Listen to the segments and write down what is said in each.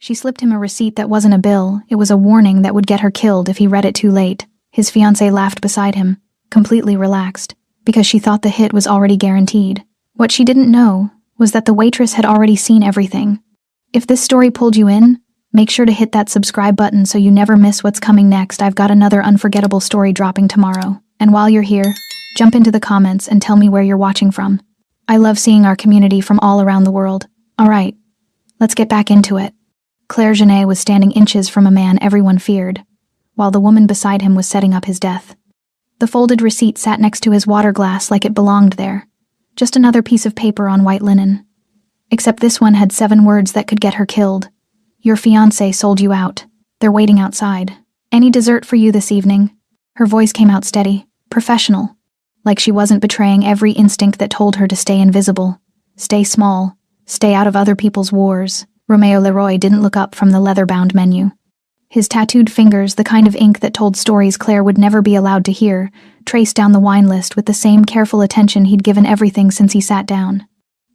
She slipped him a receipt that wasn't a bill, it was a warning that would get her killed if he read it too late. His fiancée laughed beside him, completely relaxed, because she thought the hit was already guaranteed. What she didn't know was that the waitress had already seen everything. If this story pulled you in, make sure to hit that subscribe button so you never miss what's coming next. I've got another unforgettable story dropping tomorrow. And while you're here, jump into the comments and tell me where you're watching from. I love seeing our community from all around the world. Alright, let's get back into it. Claire Genet was standing inches from a man everyone feared, while the woman beside him was setting up his death. The folded receipt sat next to his water glass like it belonged there. Just another piece of paper on white linen. Except this one had 7 words that could get her killed. Your fiancé sold you out. They're waiting outside. Any dessert for you this evening? Her voice came out steady, professional, like she wasn't betraying every instinct that told her to stay invisible. Stay small. Stay out of other people's wars. Romeo Leroy didn't look up from the leather-bound menu. His tattooed fingers, the kind of ink that told stories Claire would never be allowed to hear, traced down the wine list with the same careful attention he'd given everything since he sat down.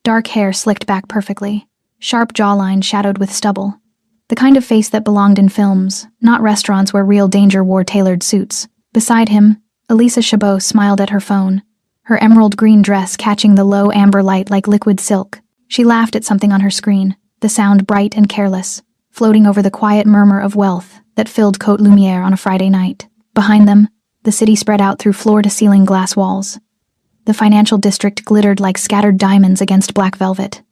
Dark hair slicked back perfectly, sharp jawline shadowed with stubble. The kind of face that belonged in films, not restaurants where real danger wore tailored suits. Beside him, Elisa Chabot smiled at her phone, her emerald green dress catching the low amber light like liquid silk. She laughed at something on her screen, the sound bright and careless, floating over the quiet murmur of wealth that filled Côte Lumière on a Friday night. Behind them, the city spread out through floor-to-ceiling glass walls. The financial district glittered like scattered diamonds against black velvet.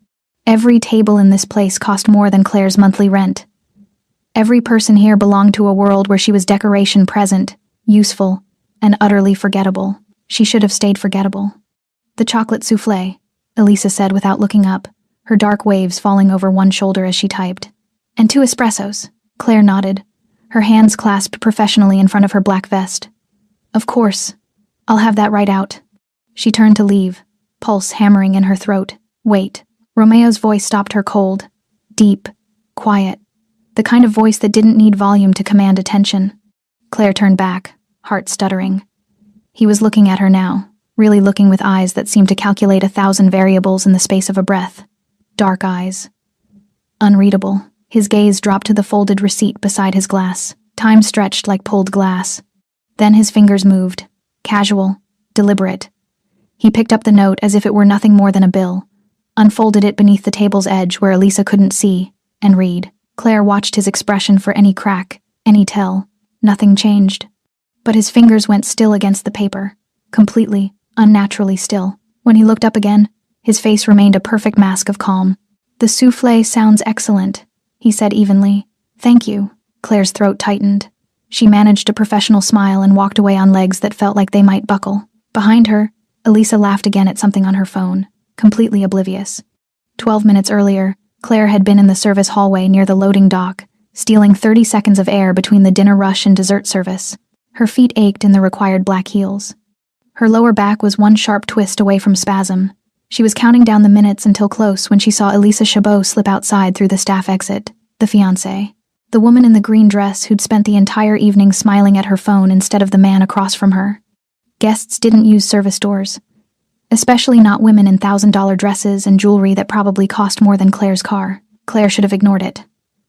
Every table in this place cost more than Claire's monthly rent. Every person here belonged to a world where she was decoration present, useful, and utterly forgettable. She should have stayed forgettable. The chocolate soufflé, Elisa said without looking up, her dark waves falling over one shoulder as she typed. And 2 espressos, Claire nodded, her hands clasped professionally in front of her black vest. Of course. I'll have that right out. She turned to leave, pulse hammering in her throat. Wait. Romeo's voice stopped her cold, deep, quiet, the kind of voice that didn't need volume to command attention. Claire turned back, heart stuttering. He was looking at her now, really looking with eyes that seemed to calculate 1,000 variables in the space of a breath. Dark eyes. Unreadable. His gaze dropped to the folded receipt beside his glass. Time stretched like pulled glass. Then his fingers moved. Casual. Deliberate. He picked up the note as if it were nothing more than a bill, unfolded it beneath the table's edge where Elisa couldn't see, and read. Claire watched his expression for any crack, any tell. Nothing changed. But his fingers went still against the paper. Completely, unnaturally still. When he looked up again, his face remained a perfect mask of calm. The soufflé sounds excellent, he said evenly. Thank you. Claire's throat tightened. She managed a professional smile and walked away on legs that felt like they might buckle. Behind her, Elisa laughed again at something on her phone, completely oblivious. 12 minutes earlier, Claire had been in the service hallway near the loading dock, stealing 30 seconds of air between the dinner rush and dessert service. Her feet ached in the required black heels. Her lower back was one sharp twist away from spasm. She was counting down the minutes until close when she saw Elisa Chabot slip outside through the staff exit, the fiancé. The woman in the green dress who'd spent the entire evening smiling at her phone instead of the man across from her. Guests didn't use service doors, especially not women in $1,000 dresses and jewelry that probably cost more than Claire's car. Claire should have ignored it.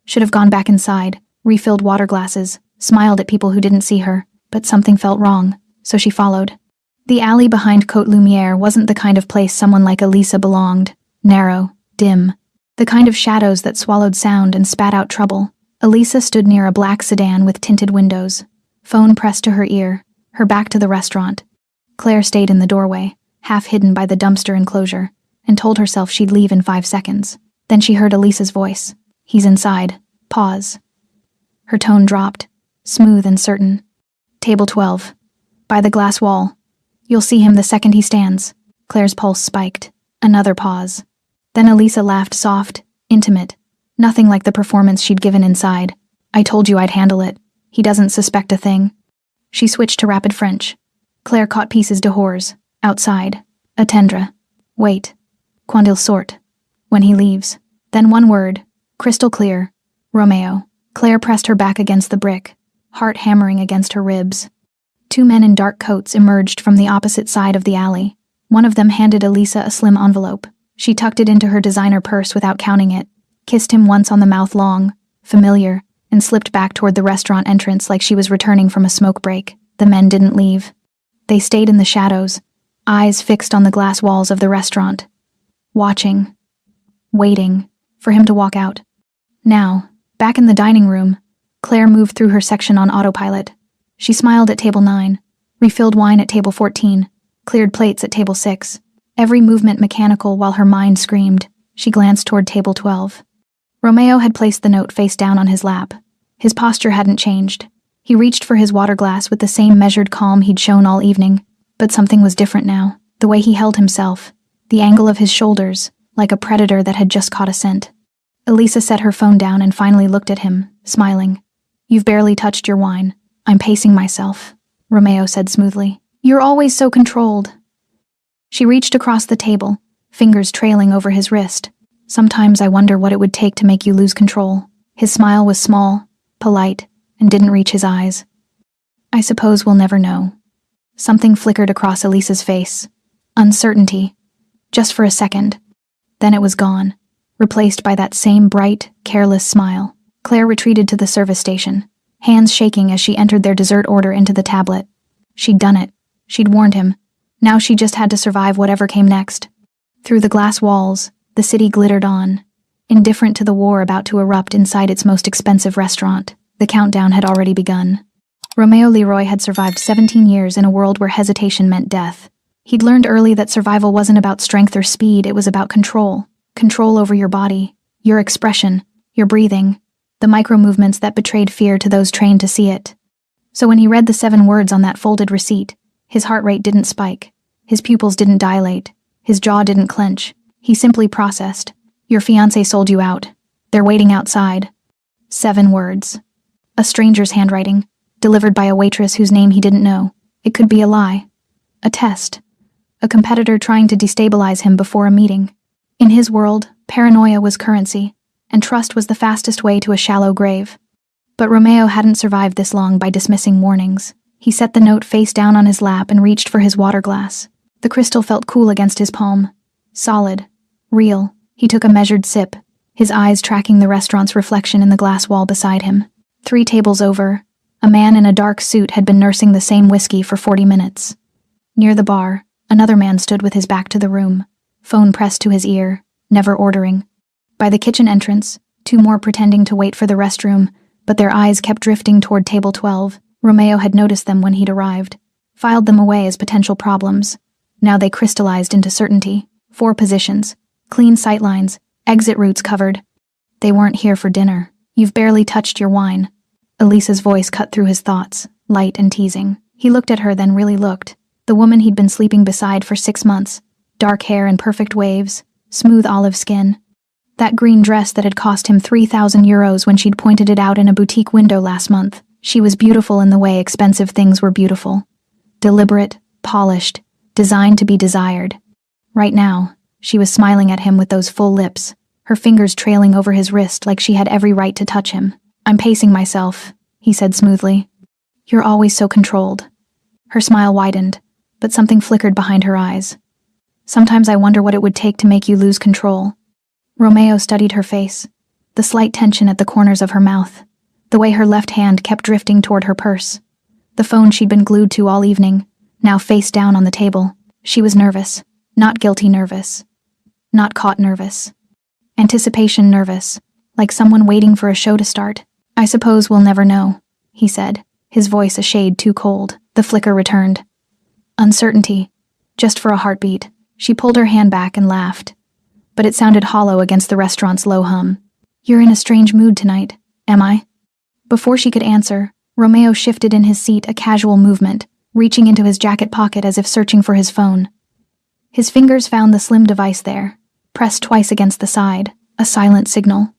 Should have gone back inside, refilled water glasses, smiled at people who didn't see her, but something felt wrong, so she followed. The alley behind Côte Lumière wasn't the kind of place someone like Elisa belonged. Narrow, dim, the kind of shadows that swallowed sound and spat out trouble. Elisa stood near a black sedan with tinted windows, phone pressed to her ear, her back to the restaurant. Claire stayed in the doorway, half hidden by the dumpster enclosure, and told herself she'd leave in 5 seconds. Then she heard Elisa's voice. He's inside. Pause. Her tone dropped, smooth and certain. Table 12. By the glass wall. You'll see him the second he stands. Claire's pulse spiked. Another pause. Then Elisa laughed soft, intimate. Nothing like the performance she'd given inside. I told you I'd handle it. He doesn't suspect a thing. She switched to rapid French. Claire caught pieces de hors. Outside. Attendre. Wait. Quand il sort. When he leaves. Then one word. Crystal clear. Romeo. Claire pressed her back against the brick, heart hammering against her ribs. 2 men in dark coats emerged from the opposite side of the alley. One of them handed Elisa a slim envelope. She tucked it into her designer purse without counting it, kissed him once on the mouth long, familiar, and slipped back toward the restaurant entrance like she was returning from a smoke break. The men didn't leave. They stayed in the shadows, eyes fixed on the glass walls of the restaurant, watching, waiting, for him to walk out. Now, back in the dining room, Claire moved through her section on autopilot. She smiled at table 9, refilled wine at table 14, cleared plates at table 6. Every movement mechanical while her mind screamed. She glanced toward table 12. Romeo had placed the note face down on his lap. His posture hadn't changed. He reached for his water glass with the same measured calm he'd shown all evening. But something was different now. The way he held himself, the angle of his shoulders, like a predator that had just caught a scent. Elisa set her phone down and finally looked at him, smiling. "You've barely touched your wine. I'm pacing myself," Romeo said smoothly. "You're always so controlled." She reached across the table, fingers trailing over his wrist. "Sometimes I wonder what it would take to make you lose control." His smile was small, polite, and didn't reach his eyes. "I suppose we'll never know." Something flickered across Elisa's face. Uncertainty. Just for a second. Then it was gone, replaced by that same bright, careless smile. Claire retreated to the service station, hands shaking as she entered their dessert order into the tablet. She'd done it. She'd warned him. Now she just had to survive whatever came next. Through the glass walls, the city glittered on, indifferent to the war about to erupt inside its most expensive restaurant. The countdown had already begun. Romeo Leroy had survived 17 years in a world where hesitation meant death. He'd learned early that survival wasn't about strength or speed, it was about control. Control over your body, your expression, your breathing, the micro-movements that betrayed fear to those trained to see it. So when he read the 7 words on that folded receipt, his heart rate didn't spike, his pupils didn't dilate, his jaw didn't clench. He simply processed. "Your fiancé sold you out. They're waiting outside." 7 words. A stranger's handwriting, delivered by a waitress whose name he didn't know. It could be a lie. A test. A competitor trying to destabilize him before a meeting. In his world, paranoia was currency, and trust was the fastest way to a shallow grave. But Romeo hadn't survived this long by dismissing warnings. He set the note face down on his lap and reached for his water glass. The crystal felt cool against his palm. Solid. Real. He took a measured sip, his eyes tracking the restaurant's reflection in the glass wall beside him. 3 tables over, a man in a dark suit had been nursing the same whiskey for 40 minutes. Near the bar, another man stood with his back to the room, phone pressed to his ear, never ordering. By the kitchen entrance, 2 more pretending to wait for the restroom, but their eyes kept drifting toward table 12. Romeo had noticed them when he'd arrived, filed them away as potential problems. Now they crystallized into certainty. 4 positions, clean sightlines, exit routes covered. They weren't here for dinner. "You've barely touched your wine." Elisa's voice cut through his thoughts, light and teasing. He looked at her, then really looked. The woman he'd been sleeping beside for 6 months. Dark hair in perfect waves, smooth olive skin. That green dress that had cost him 3,000 euros when she'd pointed it out in a boutique window last month. She was beautiful in the way expensive things were beautiful. Deliberate, polished, designed to be desired. Right now, she was smiling at him with those full lips, her fingers trailing over his wrist like she had every right to touch him. "I'm pacing myself," he said smoothly. "You're always so controlled." Her smile widened, but something flickered behind her eyes. "Sometimes I wonder what it would take to make you lose control." Romeo studied her face, the slight tension at the corners of her mouth, the way her left hand kept drifting toward her purse. The phone she'd been glued to all evening, now face down on the table. She was nervous, not guilty nervous, not caught nervous. Anticipation nervous, like someone waiting for a show to start. "I suppose we'll never know," he said, his voice a shade too cold. The flicker returned. Uncertainty, just for a heartbeat. She pulled her hand back and laughed, but it sounded hollow against the restaurant's low hum. "You're in a strange mood tonight, am I?" Before she could answer, Romeo shifted in his seat, a casual movement, reaching into his jacket pocket as if searching for his phone. His fingers found the slim device there, pressed twice against the side, a silent signal.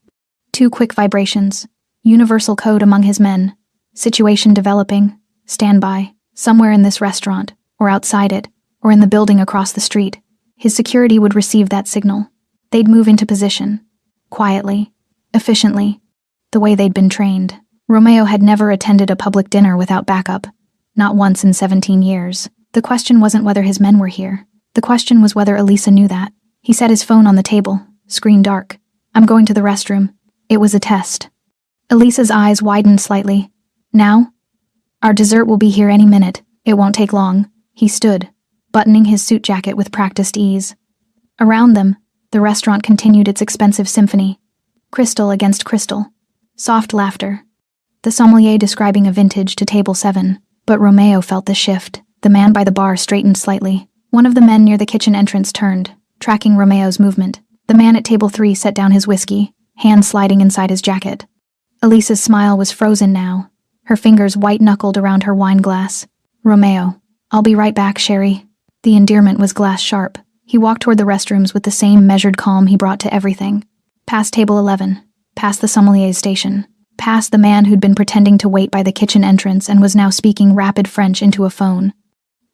2 quick vibrations, universal code among his men. Situation developing, standby, somewhere in this restaurant, or outside it, or in the building across the street. His security would receive that signal. They'd move into position, quietly, efficiently, the way they'd been trained. Romeo had never attended a public dinner without backup, not once in 17 years. The question wasn't whether his men were here. The question was whether Elisa knew that. He set his phone on the table, screen dark. "I'm going to the restroom." It was a test. Elisa's eyes widened slightly. Now? Our dessert will be here any minute. It won't take long. He stood, buttoning his suit jacket with practiced ease. Around them, the restaurant continued its expensive symphony. Crystal against crystal. Soft laughter. The sommelier describing a vintage to table 7, but Romeo felt the shift. The man by the bar straightened slightly. One of the men near the kitchen entrance turned, tracking Romeo's movement. The man at table 3 set down his whiskey, hand sliding inside his jacket. Elisa's smile was frozen now, her fingers white-knuckled around her wine glass. Romeo, I'll be right back, Sherry. The endearment was glass-sharp. He walked toward the restrooms with the same measured calm he brought to everything. Past table 11, past the sommelier's station, past the man who'd been pretending to wait by the kitchen entrance and was now speaking rapid French into a phone.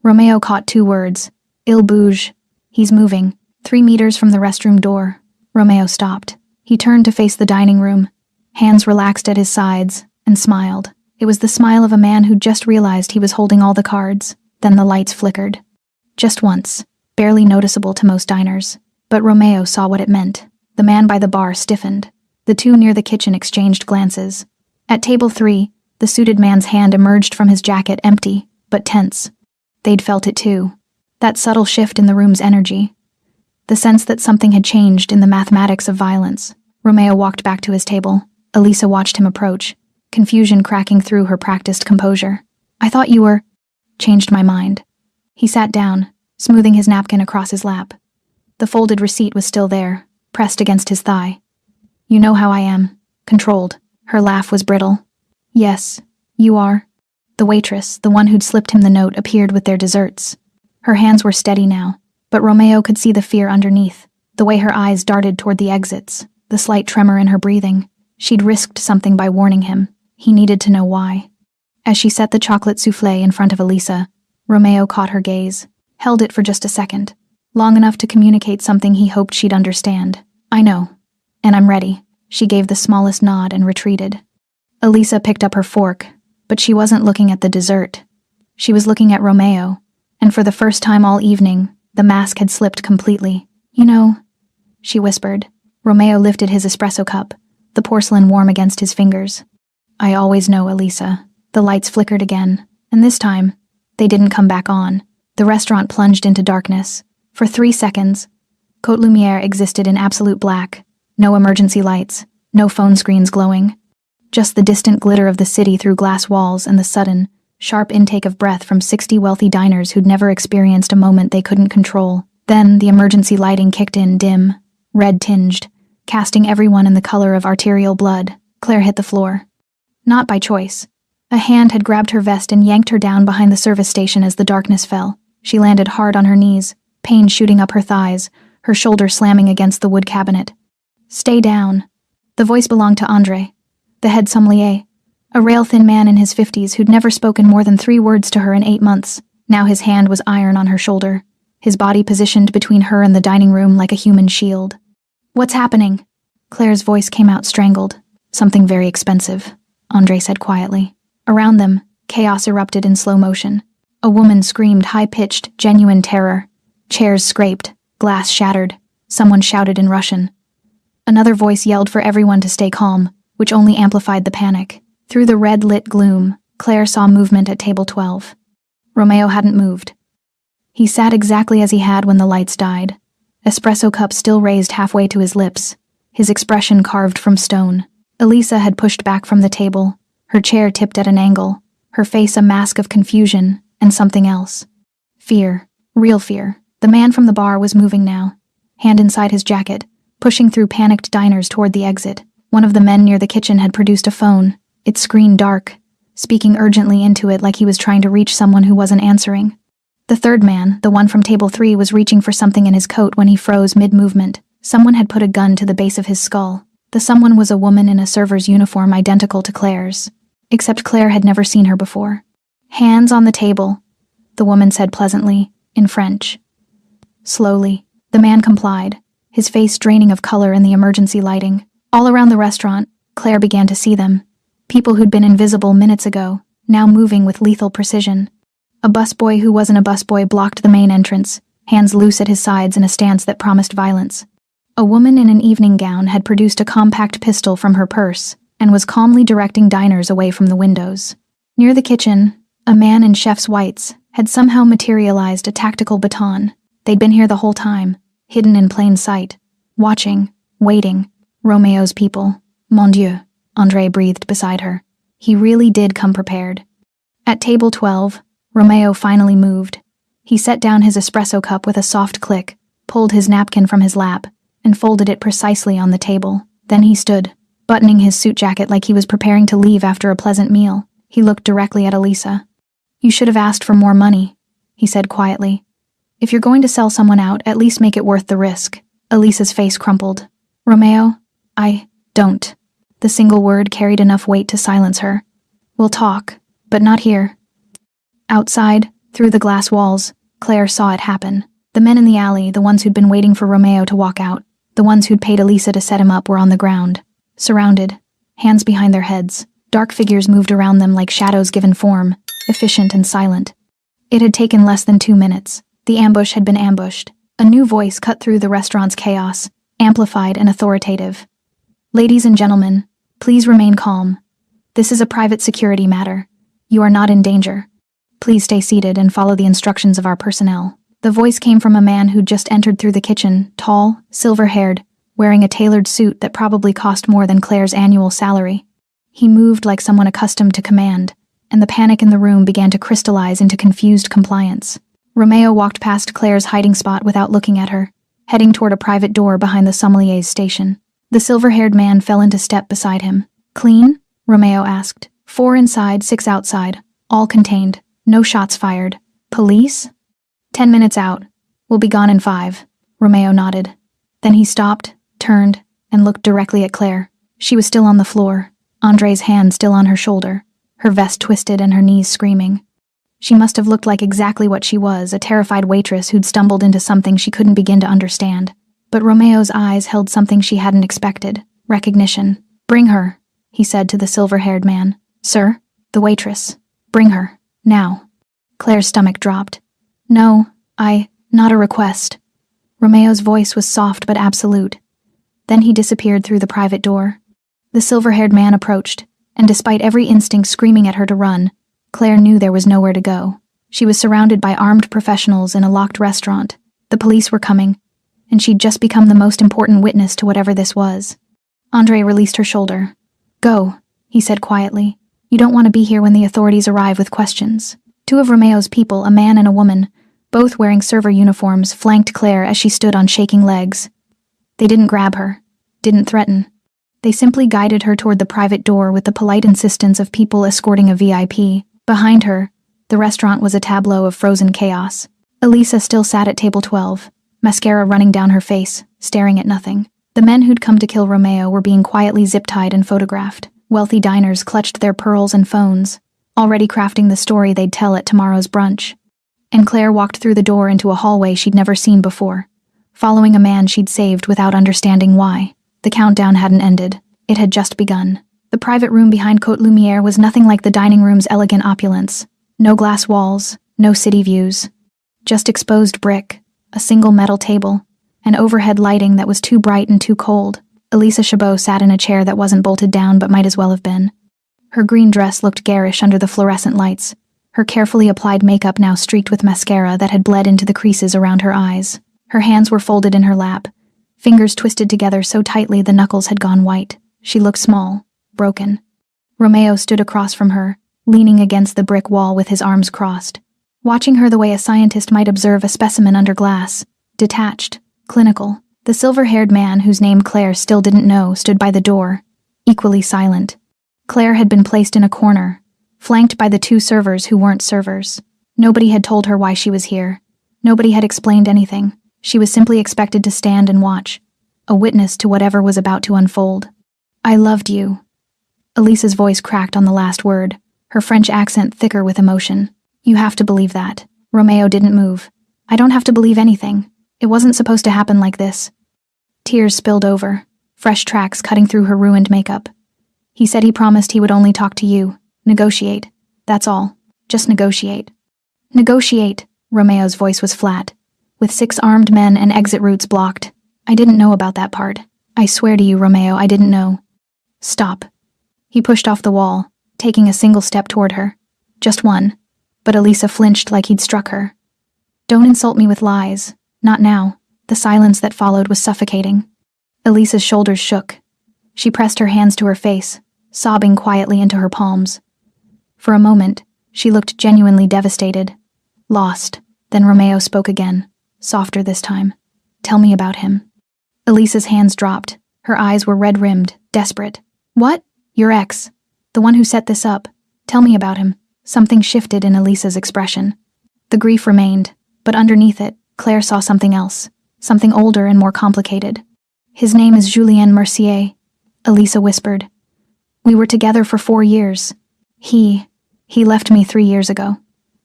Romeo caught 2 words. Il bouge. He's moving. 3 meters from the restroom door. Romeo stopped. He turned to face the dining room, hands relaxed at his sides, and smiled. It was the smile of a man who'd just realized he was holding all the cards. Then the lights flickered. Just once, barely noticeable to most diners. But Romeo saw what it meant. The man by the bar stiffened. The 2 near the kitchen exchanged glances. At table 3, the suited man's hand emerged from his jacket empty, but tense. They'd felt it too. That subtle shift in the room's energy. The sense that something had changed in the mathematics of violence. Romeo walked back to his table. Elisa watched him approach, confusion cracking through her practiced composure. I thought you were... Changed my mind. He sat down, smoothing his napkin across his lap. The folded receipt was still there, pressed against his thigh. You know how I am. Controlled. Her laugh was brittle. Yes, you are. The waitress, the one who'd slipped him the note, appeared with their desserts. Her hands were steady now, but Romeo could see the fear underneath, the way her eyes darted toward the exits, the slight tremor in her breathing. She'd risked something by warning him. He needed to know why. As she set the chocolate soufflé in front of Elisa, Romeo caught her gaze, held it for just a second, long enough to communicate something he hoped she'd understand. I know, and I'm ready. She gave the smallest nod and retreated. Elisa picked up her fork, but she wasn't looking at the dessert. She was looking at Romeo, and for the first time all evening, the mask had slipped completely. You know, she whispered. Romeo lifted his espresso cup, the porcelain warm against his fingers. I always know, Elisa. The lights flickered again, and this time, they didn't come back on. The restaurant plunged into darkness. For 3 seconds, Côte Lumière existed in absolute black. No emergency lights, no phone screens glowing. Just the distant glitter of the city through glass walls and the sudden, sharp intake of breath from 60 wealthy diners who'd never experienced a moment they couldn't control. Then the emergency lighting kicked in dim, red-tinged, casting everyone in the color of arterial blood. Claire hit the floor. Not by choice. A hand had grabbed her vest and yanked her down behind the service station as the darkness fell. She landed hard on her knees, pain shooting up her thighs, her shoulder slamming against the wood cabinet. Stay down. The voice belonged to André, the head sommelier, a rail-thin man in his 50s who'd never spoken more than 3 words to her in 8 months. Now his hand was iron on her shoulder, his body positioned between her and the dining room like a human shield. What's happening? Claire's voice came out strangled. Something very expensive, André said quietly. Around them, chaos erupted in slow motion. A woman screamed high-pitched, genuine terror. Chairs scraped, glass shattered. Someone shouted in Russian. Another voice yelled for everyone to stay calm, which only amplified the panic. Through the red-lit gloom, Claire saw movement at table 12. Romeo hadn't moved. He sat exactly as he had when the lights died, espresso cup still raised halfway to his lips, his expression carved from stone. Elisa had pushed back from the table, her chair tipped at an angle, her face a mask of confusion and something else. Fear, real fear. The man from the bar was moving now, hand inside his jacket, pushing through panicked diners toward the exit. One of the men near the kitchen had produced a phone, its screen dark, speaking urgently into it like he was trying to reach someone who wasn't answering. The third man, the one from table 3, was reaching for something in his coat when he froze mid-movement. Someone had put a gun to the base of his skull. The someone was a woman in a server's uniform identical to Claire's, except Claire had never seen her before. Hands on the table, the woman said pleasantly, in French. Slowly, the man complied, his face draining of color in the emergency lighting. All around the restaurant, Claire began to see them. People who'd been invisible minutes ago, now moving with lethal precision. A busboy who wasn't a busboy blocked the main entrance, hands loose at his sides in a stance that promised violence. A woman in an evening gown had produced a compact pistol from her purse and was calmly directing diners away from the windows. Near the kitchen, a man in chef's whites had somehow materialized a tactical baton. They'd been here the whole time, hidden in plain sight, watching, waiting. Romeo's people. Mon Dieu, André breathed beside her. He really did come prepared. At table 12, Romeo finally moved. He set down his espresso cup with a soft click, pulled his napkin from his lap, and folded it precisely on the table. Then he stood, buttoning his suit jacket like he was preparing to leave after a pleasant meal. He looked directly at Elisa. "You should have asked for more money," he said quietly. "If you're going to sell someone out, at least make it worth the risk." Elisa's face crumpled. "Romeo, I don't." The single word carried enough weight to silence her. "We'll talk, but not here." Outside, through the glass walls, Claire saw it happen. The men in the alley, the ones who'd been waiting for Romeo to walk out, the ones who'd paid Elisa to set him up, were on the ground, surrounded, hands behind their heads. Dark figures moved around them like shadows given form, efficient and silent. It had taken less than 2 minutes. The ambush had been ambushed. A new voice cut through the restaurant's chaos, amplified and authoritative. "Ladies and gentlemen, please remain calm. This is a private security matter. You are not in danger. Please stay seated and follow the instructions of our personnel." The voice came from a man who'd just entered through the kitchen, tall, silver-haired, wearing a tailored suit that probably cost more than Claire's annual salary. He moved like someone accustomed to command, and the panic in the room began to crystallize into confused compliance. Romeo walked past Claire's hiding spot without looking at her, heading toward a private door behind the sommelier's station. The silver-haired man fell into step beside him. "Clean?" Romeo asked. "4 inside, 6 outside. All contained. No shots fired. Police?" 10 minutes out. We'll be gone in 5. Romeo nodded. Then he stopped, turned, and looked directly at Claire. She was still on the floor, André's hand still on her shoulder, her vest twisted and her knees screaming. She must have looked like exactly what she was, a terrified waitress who'd stumbled into something she couldn't begin to understand. But Romeo's eyes held something she hadn't expected: recognition. "Bring her," he said to the silver-haired man. "Sir, the waitress. Bring her, now." Claire's stomach dropped. "No, not a request." Romeo's voice was soft but absolute. Then he disappeared through the private door. The silver-haired man approached, and despite every instinct screaming at her to run, Claire knew there was nowhere to go. She was surrounded by armed professionals in a locked restaurant. The police were coming, and she'd just become the most important witness to whatever this was. André released her shoulder. "Go," he said quietly. "You don't want to be here when the authorities arrive with questions." 2 of Romeo's people, a man and a woman, both wearing server uniforms, flanked Claire as she stood on shaking legs. They didn't grab her, didn't threaten. They simply guided her toward the private door with the polite insistence of people escorting a VIP. Behind her, the restaurant was a tableau of frozen chaos. Elisa still sat at table 12, mascara running down her face, staring at nothing. The men who'd come to kill Romeo were being quietly zip-tied and photographed. Wealthy diners clutched their pearls and phones, already crafting the story they'd tell at tomorrow's brunch. And Claire walked through the door into a hallway she'd never seen before, following a man she'd saved without understanding why. The countdown hadn't ended. It had just begun. The private room behind Côte Lumière was nothing like the dining room's elegant opulence. No glass walls, no city views. Just exposed brick, a single metal table, and overhead lighting that was too bright and too cold. Elisa Chabot sat in a chair that wasn't bolted down but might as well have been. Her green dress looked garish under the fluorescent lights, her carefully applied makeup now streaked with mascara that had bled into the creases around her eyes. Her hands were folded in her lap, fingers twisted together so tightly the knuckles had gone white. She looked small, broken. Romeo stood across from her, leaning against the brick wall with his arms crossed, watching her the way a scientist might observe a specimen under glass, detached, clinical. The silver-haired man, whose name Claire still didn't know, stood by the door, equally silent. Claire had been placed in a corner, flanked by the 2 servers who weren't servers. Nobody had told her why she was here. Nobody had explained anything. She was simply expected to stand and watch, a witness to whatever was about to unfold. "I loved you." Elisa's voice cracked on the last word, her French accent thicker with emotion. "You have to believe that." Romeo didn't move. "I don't have to believe anything. It wasn't supposed to happen like this." Tears spilled over, fresh tracks cutting through her ruined makeup. "He said he promised he would only talk to you. Negotiate. That's all. Just negotiate." "Negotiate," Romeo's voice was flat, with 6 armed men and exit routes blocked. "I didn't know about that part. I swear to you, Romeo, I didn't know." "Stop." He pushed off the wall, taking a single step toward her. Just one. But Elisa flinched like he'd struck her. Don't insult me with lies. Not now. The silence that followed was suffocating. Elisa's shoulders shook. She pressed her hands to her face, sobbing quietly into her palms. For a moment, she looked genuinely devastated. Lost. Then Romeo spoke again, softer this time. Tell me about him. Elisa's hands dropped. Her eyes were red-rimmed, desperate. What? Your ex. The one who set this up. Tell me about him. Something shifted in Elisa's expression. The grief remained, but underneath it, Claire saw something else. Something older and more complicated. His name is Julien Mercier, Elisa whispered. We were together for 4 years. He left me 3 years ago.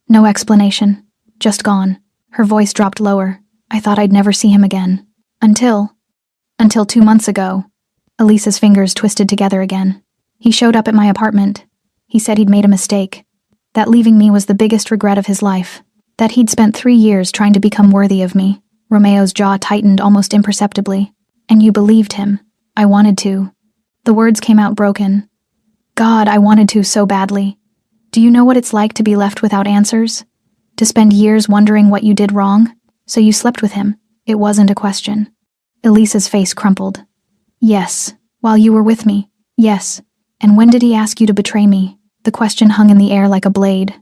No explanation. Just gone. Her voice dropped lower. I thought I'd never see him again. Until 2 months ago. Elisa's fingers twisted together again. He showed up at my apartment. He said he'd made a mistake. That leaving me was the biggest regret of his life. That he'd spent 3 years trying to become worthy of me. Romeo's jaw tightened almost imperceptibly. And you believed him. I wanted to. The words came out broken. God, I wanted to so badly. Do you know what it's like to be left without answers? To spend years wondering what you did wrong? So you slept with him. It wasn't a question. Elisa's face crumpled. Yes. While you were with me. Yes. And when did he ask you to betray me? The question hung in the air like a blade.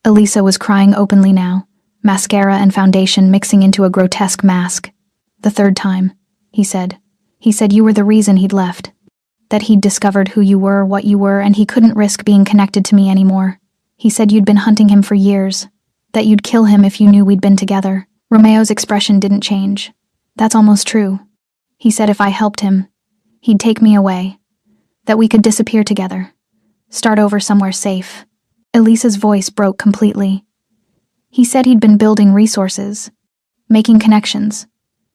Elisa was crying openly now, mascara and foundation mixing into a grotesque mask. The 3rd time, he said. He said you were the reason he'd left. That he'd discovered who you were, what you were, and he couldn't risk being connected to me anymore. He said you'd been hunting him for years. That you'd kill him if you knew we'd been together. Romeo's expression didn't change. That's almost true. He said if I helped him, he'd take me away. That we could disappear together. Start over somewhere safe. Elisa's voice broke completely. He said he'd been building resources, making connections,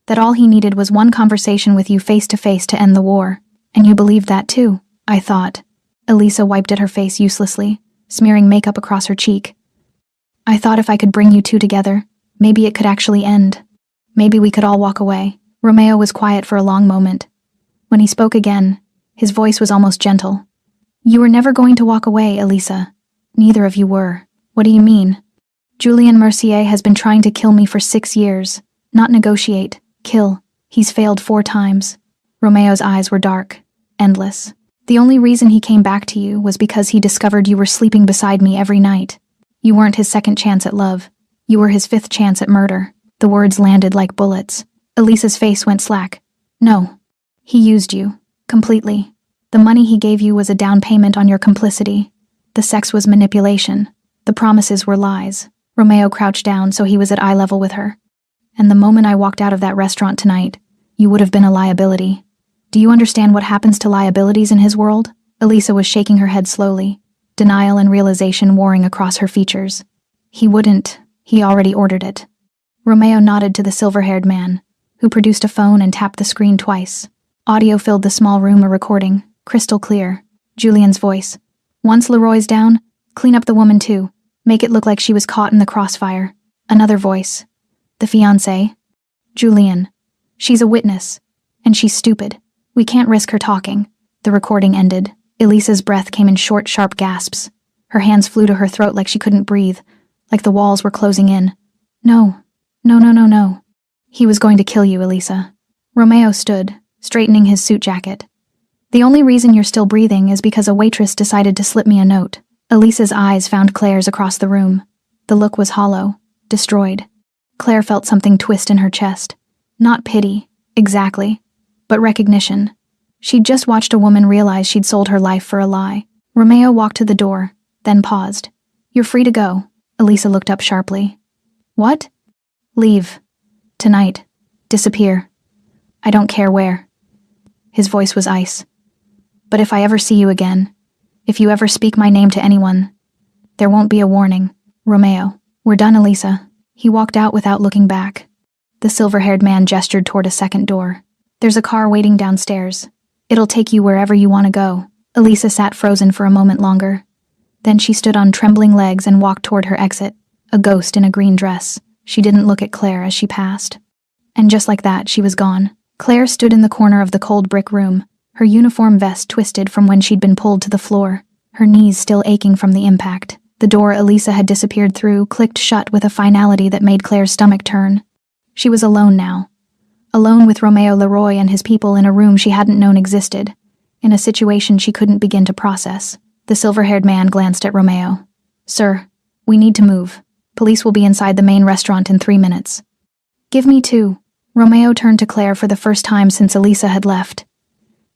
that all he needed was one conversation with you face to face to end the war. And you believed that too, I thought. Elisa wiped at her face uselessly, smearing makeup across her cheek. I thought if I could bring you two together, maybe it could actually end. Maybe we could all walk away. Romeo was quiet for a long moment. When he spoke again, his voice was almost gentle. You were never going to walk away, Elisa. Neither of you were. What do you mean? Julien Mercier has been trying to kill me for 6 years. Not negotiate. Kill. He's failed 4 times. Romeo's eyes were dark, endless. The only reason he came back to you was because he discovered you were sleeping beside me every night. You weren't his second chance at love. You were his 5th chance at murder. The words landed like bullets. Elisa's face went slack. No. He used you. Completely. The money he gave you was a down payment on your complicity. The sex was manipulation. The promises were lies. Romeo crouched down so he was at eye level with her. And the moment I walked out of that restaurant tonight, you would have been a liability. Do you understand what happens to liabilities in his world? Elisa was shaking her head slowly, denial and realization warring across her features. He wouldn't. He already ordered it. Romeo nodded to the silver-haired man, who produced a phone and tapped the screen twice. Audio filled the small room a recording, crystal clear. Julian's voice. Once Leroy's down, clean up the woman too. Make it look like she was caught in the crossfire. Another voice. The fiancé. Julian. She's a witness. And she's stupid. We can't risk her talking. The recording ended. Elisa's breath came in short, sharp gasps. Her hands flew to her throat like she couldn't breathe, like the walls were closing in. No. No, no, no, no. He was going to kill you, Elisa. Romeo stood, straightening his suit jacket. The only reason you're still breathing is because a waitress decided to slip me a note. Elisa's eyes found Claire's across the room. The look was hollow, destroyed. Claire felt something twist in her chest. Not pity, exactly, but recognition. She'd just watched a woman realize she'd sold her life for a lie. Romeo walked to the door, then paused. You're free to go. Elisa looked up sharply. What? Leave. Tonight. Disappear. I don't care where. His voice was ice. But if I ever see you again, if you ever speak my name to anyone, there won't be a warning. Romeo. We're done, Elisa. He walked out without looking back. The silver-haired man gestured toward a second door. There's a car waiting downstairs. It'll take you wherever you want to go. Elisa sat frozen for a moment longer. Then she stood on trembling legs and walked toward her exit, a ghost in a green dress. She didn't look at Claire as she passed. And just like that, she was gone. Claire stood in the corner of the cold brick room, Her uniform vest twisted from when she'd been pulled to the floor, her knees still aching from the impact. The door Elisa had disappeared through clicked shut with a finality that made Claire's stomach turn. She was alone now. Alone with Romeo Leroy and his people in a room she hadn't known existed, in a situation she couldn't begin to process. The silver-haired man glanced at Romeo. "Sir, we need to move. Police will be inside the main restaurant in 3 minutes." "Give me 2. Romeo turned to Claire for the first time since Elisa had left.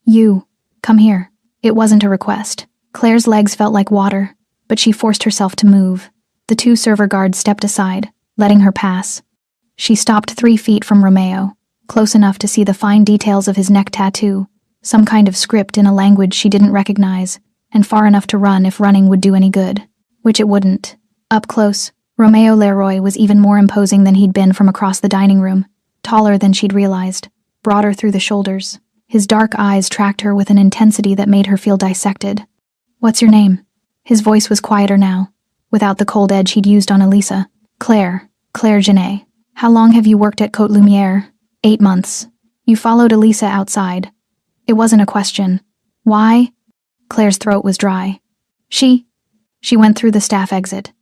"You, come here." It wasn't a request. Claire's legs felt like water, but she forced herself to move. The 2 server guards stepped aside, letting her pass. She stopped 3 feet from Romeo, close enough to see the fine details of his neck tattoo, some kind of script in a language she didn't recognize, and far enough to run if running would do any good, which it wouldn't. Up close, Romeo Leroy was even more imposing than he'd been from across the dining room, taller than she'd realized, broader through the shoulders. His dark eyes tracked her with an intensity that made her feel dissected. "What's your name?" His voice was quieter now, without the cold edge he'd used on Elisa. Claire Genet. "How long have you worked at Côte Lumière?" 8 months. You followed Elisa outside. It wasn't a question. Why? Claire's throat was dry. She went through the staff exit.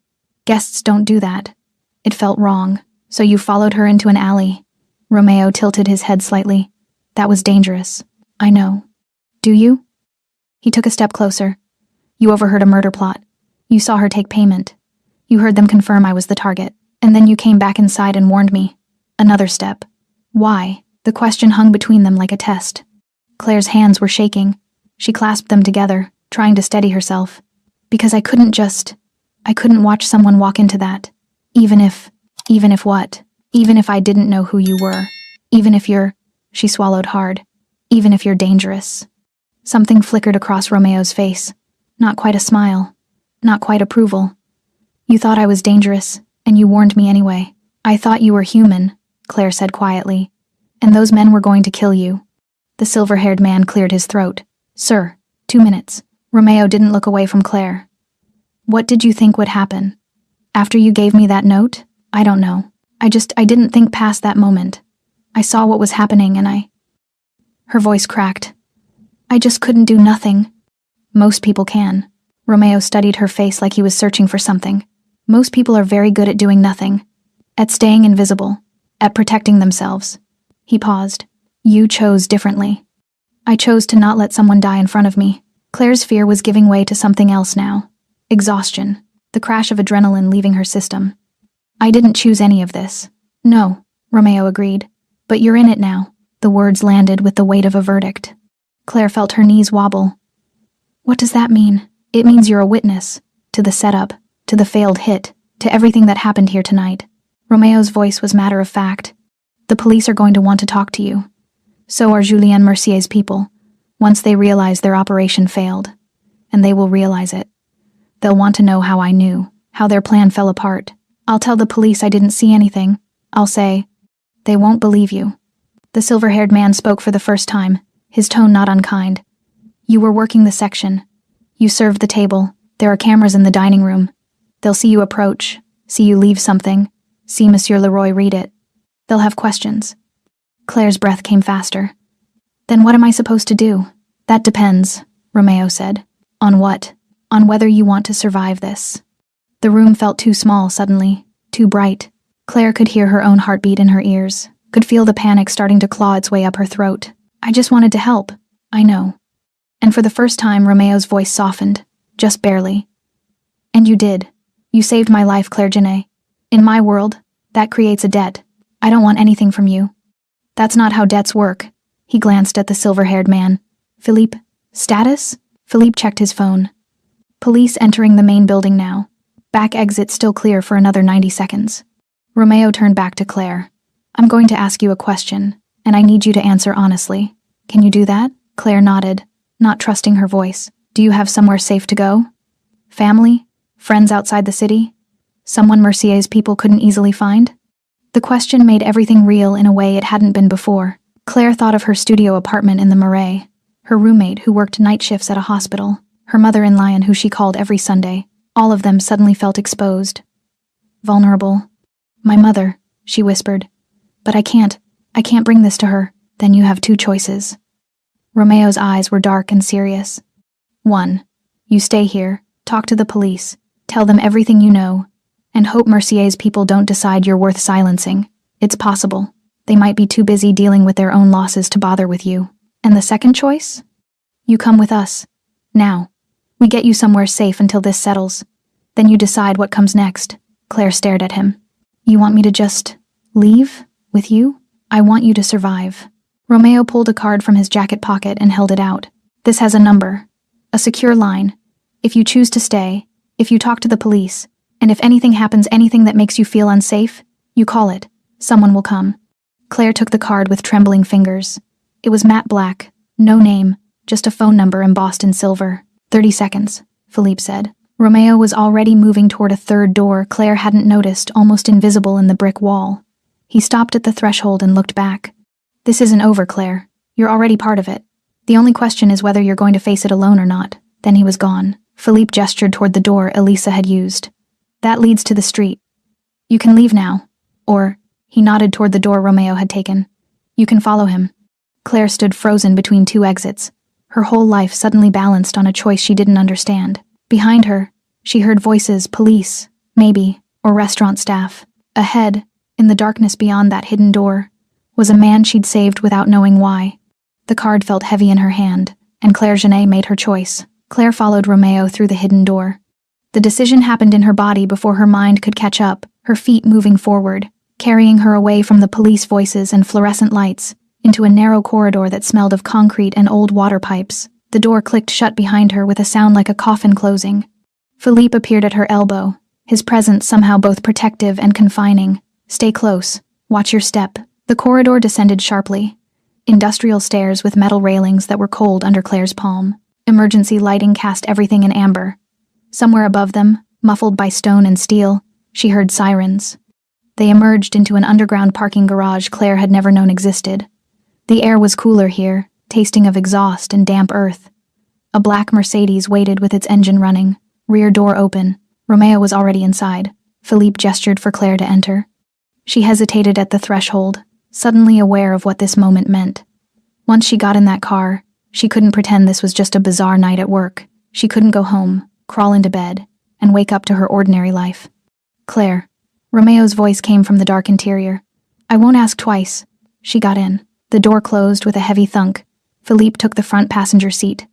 Guests don't do that. It felt wrong. So you followed her into an alley. Romeo tilted his head slightly. That was dangerous. I know. Do you? He took a step closer. You overheard a murder plot. You saw her take payment. You heard them confirm I was the target. And then you came back inside and warned me. Another step. Why? The question hung between them like a test. Claire's hands were shaking. She clasped them together, trying to steady herself. Because I couldn't watch someone walk into that. Even if what? Even if I didn't know who you were. Even if you're, she swallowed hard. Even if you're dangerous. Something flickered across Romeo's face. Not quite a smile. Not quite approval. You thought I was dangerous, and you warned me anyway. I thought you were human, Claire said quietly. And those men were going to kill you. The silver-haired man cleared his throat. Sir, 2 minutes. Romeo didn't look away from Claire. What did you think would happen? After you gave me that note? I don't know. I didn't think past that moment. I saw what was happening and Her voice cracked. I just couldn't do nothing. Most people can. Romeo studied her face like he was searching for something. Most people are very good at doing nothing. At staying invisible. At protecting themselves. He paused. You chose differently. I chose to not let someone die in front of me. Claire's fear was giving way to something else now. Exhaustion. The crash of adrenaline leaving her system. I didn't choose any of this. No, Romeo agreed. But you're in it now. The words landed with the weight of a verdict. Claire felt her knees wobble. What does that mean? It means you're a witness. To the setup. To the failed hit. To everything that happened here tonight. Romeo's voice was matter of fact. The police are going to want to talk to you. So are Julien Mercier's people. Once they realize their operation failed. And they will realize it. They'll want to know how I knew. How their plan fell apart. I'll tell the police I didn't see anything. I'll say, they won't believe you. The silver-haired man spoke for the first time, his tone not unkind. You were working the section. You served the table. There are cameras in the dining room. They'll see you approach, see you leave something, see Monsieur Leroy read it. They'll have questions. Claire's breath came faster. Then what am I supposed to do? That depends, Romeo said. On what? On whether you want to survive this. The room felt too small suddenly, too bright. Claire could hear her own heartbeat in her ears, could feel the panic starting to claw its way up her throat. I just wanted to help. I know. And for the first time, Romeo's voice softened, just barely. And you did. You saved my life, Claire Genet. In my world, that creates a debt. I don't want anything from you. That's not how debts work. He glanced at the silver-haired man. Philippe, status? Philippe checked his phone. Police entering the main building now. Back exit still clear for another 90 seconds. Romeo turned back to Claire. I'm going to ask you a question, and I need you to answer honestly. Can you do that? Claire nodded, not trusting her voice. Do you have somewhere safe to go? Family? Friends outside the city? Someone Mercier's people couldn't easily find? The question made everything real in a way it hadn't been before. Claire thought of her studio apartment in the Marais, her roommate who worked night shifts at a hospital, her mother-in-law who she called every Sunday. All of them suddenly felt exposed. Vulnerable. My mother, she whispered. But I can't bring this to her. Then you have 2 choices. Romeo's eyes were dark and serious. 1. You stay here, talk to the police, tell them everything you know, and hope Mercier's people don't decide you're worth silencing. It's possible. They might be too busy dealing with their own losses to bother with you. And the second choice? You come with us. Now. We get you somewhere safe until this settles. Then you decide what comes next. Claire stared at him. You want me to just leave with you? I want you to survive. Romeo pulled a card from his jacket pocket and held it out. This has a number. A secure line. If you choose to stay, if you talk to the police, and if anything happens, anything that makes you feel unsafe, you call it. Someone will come. Claire took the card with trembling fingers. It was matte black, no name, just a phone number embossed in silver. 30 seconds, Philippe said. Romeo was already moving toward a third door Claire hadn't noticed, almost invisible in the brick wall. He stopped at the threshold and looked back. This isn't over, Claire. You're already part of it. The only question is whether you're going to face it alone or not. Then he was gone. Philippe gestured toward the door Elisa had used. That leads to the street. You can leave now. Or, he nodded toward the door Romeo had taken. You can follow him. Claire stood frozen between two exits. Her whole life suddenly balanced on a choice she didn't understand. Behind her, she heard voices, police, maybe, or restaurant staff. Ahead, in the darkness beyond that hidden door, was a man she'd saved without knowing why. The card felt heavy in her hand, and Claire Genet made her choice. Claire followed Romeo through the hidden door. The decision happened in her body before her mind could catch up, her feet moving forward, carrying her away from the police voices and fluorescent lights, into a narrow corridor that smelled of concrete and old water pipes. The door clicked shut behind her with a sound like a coffin closing. Philippe appeared at her elbow, his presence somehow both protective and confining. Stay close. Watch your step. The corridor descended sharply. Industrial stairs with metal railings that were cold under Claire's palm. Emergency lighting cast everything in amber. Somewhere above them, muffled by stone and steel, she heard sirens. They emerged into an underground parking garage Claire had never known existed. The air was cooler here, tasting of exhaust and damp earth. A black Mercedes waited with its engine running, rear door open. Romeo was already inside. Philippe gestured for Claire to enter. She hesitated at the threshold, suddenly aware of what this moment meant. Once she got in that car, she couldn't pretend this was just a bizarre night at work. She couldn't go home, crawl into bed, and wake up to her ordinary life. Claire. Romeo's voice came from the dark interior. I won't ask twice. She got in. The door closed with a heavy thunk. Philippe took the front passenger seat.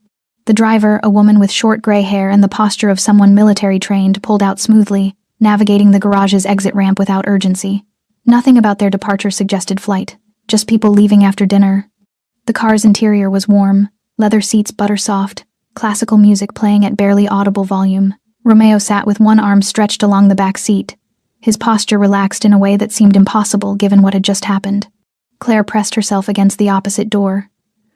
The driver, a woman with short gray hair and the posture of someone military-trained, pulled out smoothly, navigating the garage's exit ramp without urgency. Nothing about their departure suggested flight, just people leaving after dinner. The car's interior was warm, leather seats butter-soft, classical music playing at barely audible volume. Romeo sat with one arm stretched along the back seat, his posture relaxed in a way that seemed impossible given what had just happened. Claire pressed herself against the opposite door,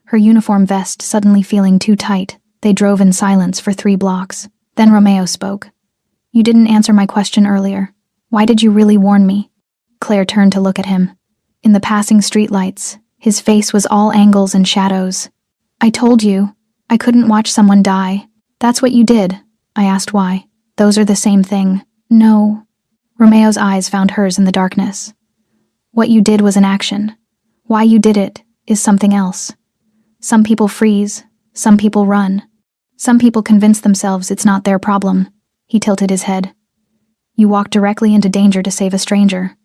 her uniform vest suddenly feeling too tight. They drove in silence for 3 blocks. Then Romeo spoke. You didn't answer my question earlier. Why did you really warn me? Claire turned to look at him. In the passing streetlights, his face was all angles and shadows. I told you, I couldn't watch someone die. That's what you did. I asked why. Those are the same thing. No. Romeo's eyes found hers in the darkness. What you did was an action. Why you did it is something else. Some people freeze. Some people run. Some people convince themselves it's not their problem. He tilted his head. You walked directly into danger to save a stranger.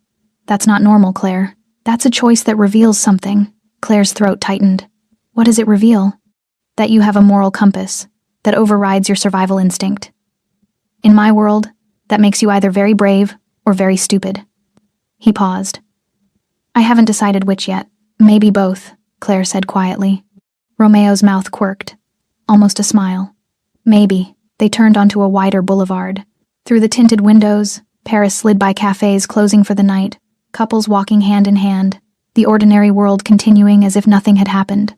That's not normal, Claire. That's a choice that reveals something. Claire's throat tightened. What does it reveal? That you have a moral compass that overrides your survival instinct. In my world, that makes you either very brave or very stupid. He paused. I haven't decided which yet. Maybe both, Claire said quietly. Romeo's mouth quirked. Almost a smile. Maybe. They turned onto a wider boulevard. Through the tinted windows, Paris slid by cafes closing for the night, couples walking hand in hand, the ordinary world continuing as if nothing had happened.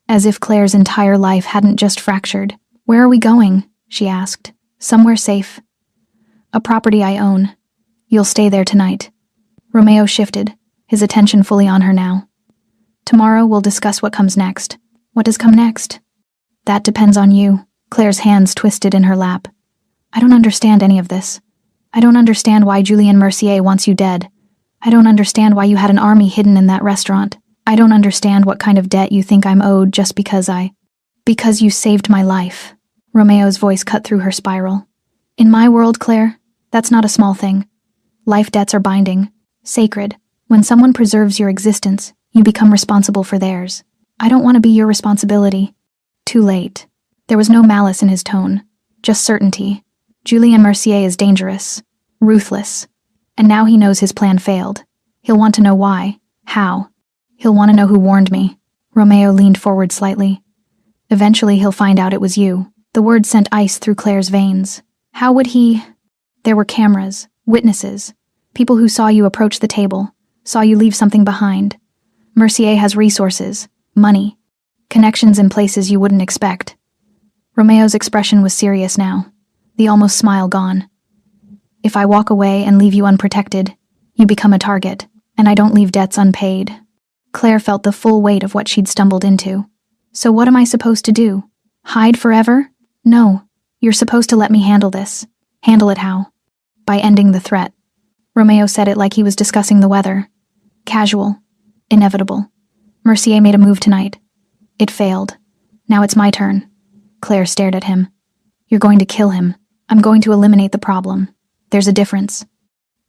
As if Claire's entire life hadn't just fractured. Where are we going? She asked. Somewhere safe. A property I own. You'll stay there tonight. Romeo shifted, his attention fully on her now. Tomorrow we'll discuss what comes next. What does come next? That depends on you. Claire's hands twisted in her lap. I don't understand any of this. I don't understand why Julien Mercier wants you dead. I don't understand why you had an army hidden in that restaurant. I don't understand what kind of debt you think I'm owed just because Because you saved my life. Romeo's voice cut through her spiral. In my world, Claire, that's not a small thing. Life debts are binding, sacred. When someone preserves your existence, you become responsible for theirs. I don't want to be your responsibility. Too late. There was no malice in his tone, just certainty. Julien Mercier is dangerous, ruthless, and now he knows his plan failed. He'll want to know why, how. He'll want to know who warned me. Romeo leaned forward slightly. Eventually he'll find out it was you. The word sent ice through Claire's veins. How would he? There were cameras, witnesses, people who saw you approach the table, saw you leave something behind. Mercier has resources, money, connections in places you wouldn't expect. Romeo's expression was serious now, the almost smile gone. If I walk away and leave you unprotected, you become a target, and I don't leave debts unpaid. Claire felt the full weight of what she'd stumbled into. So what am I supposed to do? Hide forever? No, you're supposed to let me handle this. Handle it how? By ending the threat. Romeo said it like he was discussing the weather. Casual. Inevitable. Mercier made a move tonight. It failed. Now it's my turn. Claire stared at him. You're going to kill him. I'm going to eliminate the problem. There's a difference.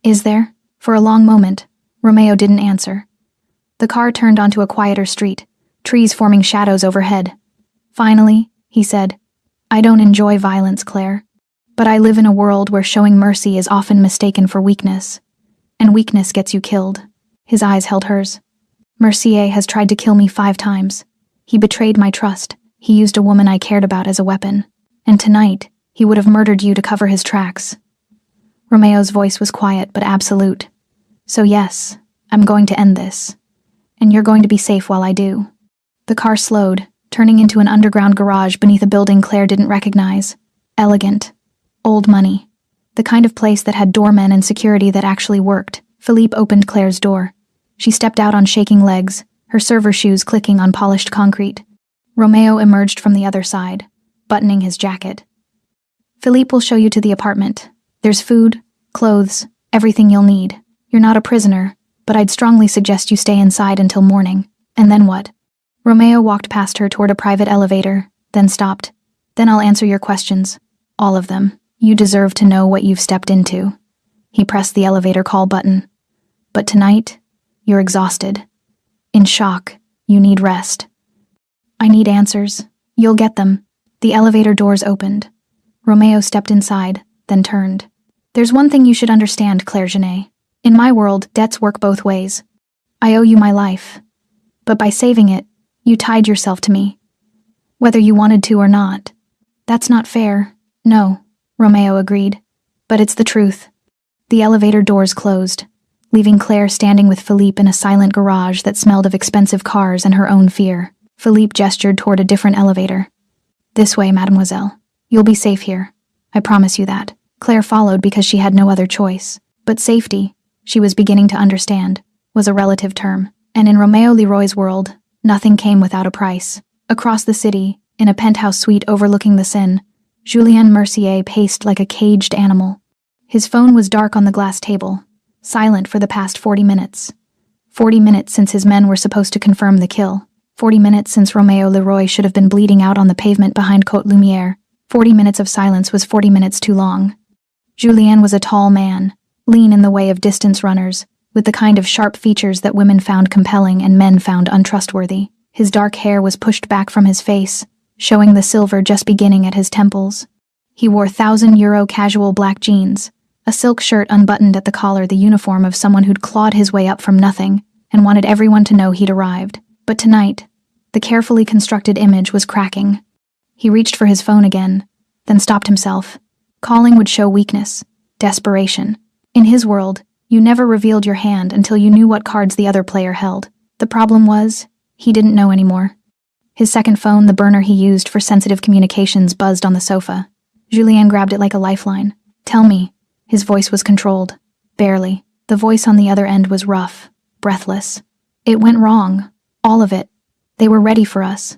Is there? For a long moment, Romeo didn't answer. The car turned onto a quieter street, trees forming shadows overhead. Finally, he said, I don't enjoy violence, Claire. But I live in a world where showing mercy is often mistaken for weakness. And weakness gets you killed. His eyes held hers. Mercier has tried to kill me 5 times. He betrayed my trust. He used a woman I cared about as a weapon. And tonight, he would have murdered you to cover his tracks. Romeo's voice was quiet but absolute. So yes, I'm going to end this. And you're going to be safe while I do. The car slowed, turning into an underground garage beneath a building Claire didn't recognize. Elegant. Old money. The kind of place that had doormen and security that actually worked. Philippe opened Claire's door. She stepped out on shaking legs, her server shoes clicking on polished concrete. Romeo emerged from the other side, buttoning his jacket. Philippe will show you to the apartment. There's food, clothes, everything you'll need. You're not a prisoner, but I'd strongly suggest you stay inside until morning. And then what? Romeo walked past her toward a private elevator, then stopped. Then I'll answer your questions. All of them. You deserve to know what you've stepped into. He pressed the elevator call button. But tonight, you're exhausted. In shock, you need rest. I need answers. You'll get them. The elevator doors opened. Romeo stepped inside, then turned. There's one thing you should understand, Claire Genet. In my world, debts work both ways. I owe you my life. But by saving it, you tied yourself to me. Whether you wanted to or not. That's not fair. No, Romeo agreed. But it's the truth. The elevator doors closed, leaving Claire standing with Philippe in a silent garage that smelled of expensive cars and her own fear. Philippe gestured toward a different elevator. This way, mademoiselle. You'll be safe here. I promise you that. Claire followed because she had no other choice. But safety, she was beginning to understand, was a relative term. And in Romeo Leroy's world, nothing came without a price. Across the city, in a penthouse suite overlooking the Seine, Julien Mercier paced like a caged animal. His phone was dark on the glass table, silent for the past 40 minutes. 40 minutes since his men were supposed to confirm the kill. 40 minutes since Romeo Leroy should have been bleeding out on the pavement behind Côte Lumière. 40 minutes of silence was 40 minutes too long. Julien was a tall man, lean in the way of distance runners, with the kind of sharp features that women found compelling and men found untrustworthy. His dark hair was pushed back from his face, showing the silver just beginning at his temples. He wore €1,000 casual black jeans, a silk shirt unbuttoned at the collar, the uniform of someone who'd clawed his way up from nothing and wanted everyone to know he'd arrived. But tonight, the carefully constructed image was cracking. He reached for his phone again, then stopped himself. Calling would show weakness, desperation. In his world, you never revealed your hand until you knew what cards the other player held. The problem was, he didn't know anymore. His second phone, the burner he used for sensitive communications, buzzed on the sofa. Julien grabbed it like a lifeline. Tell me. His voice was controlled. Barely. The voice on the other end was rough, breathless. It went wrong. All of it. They were ready for us.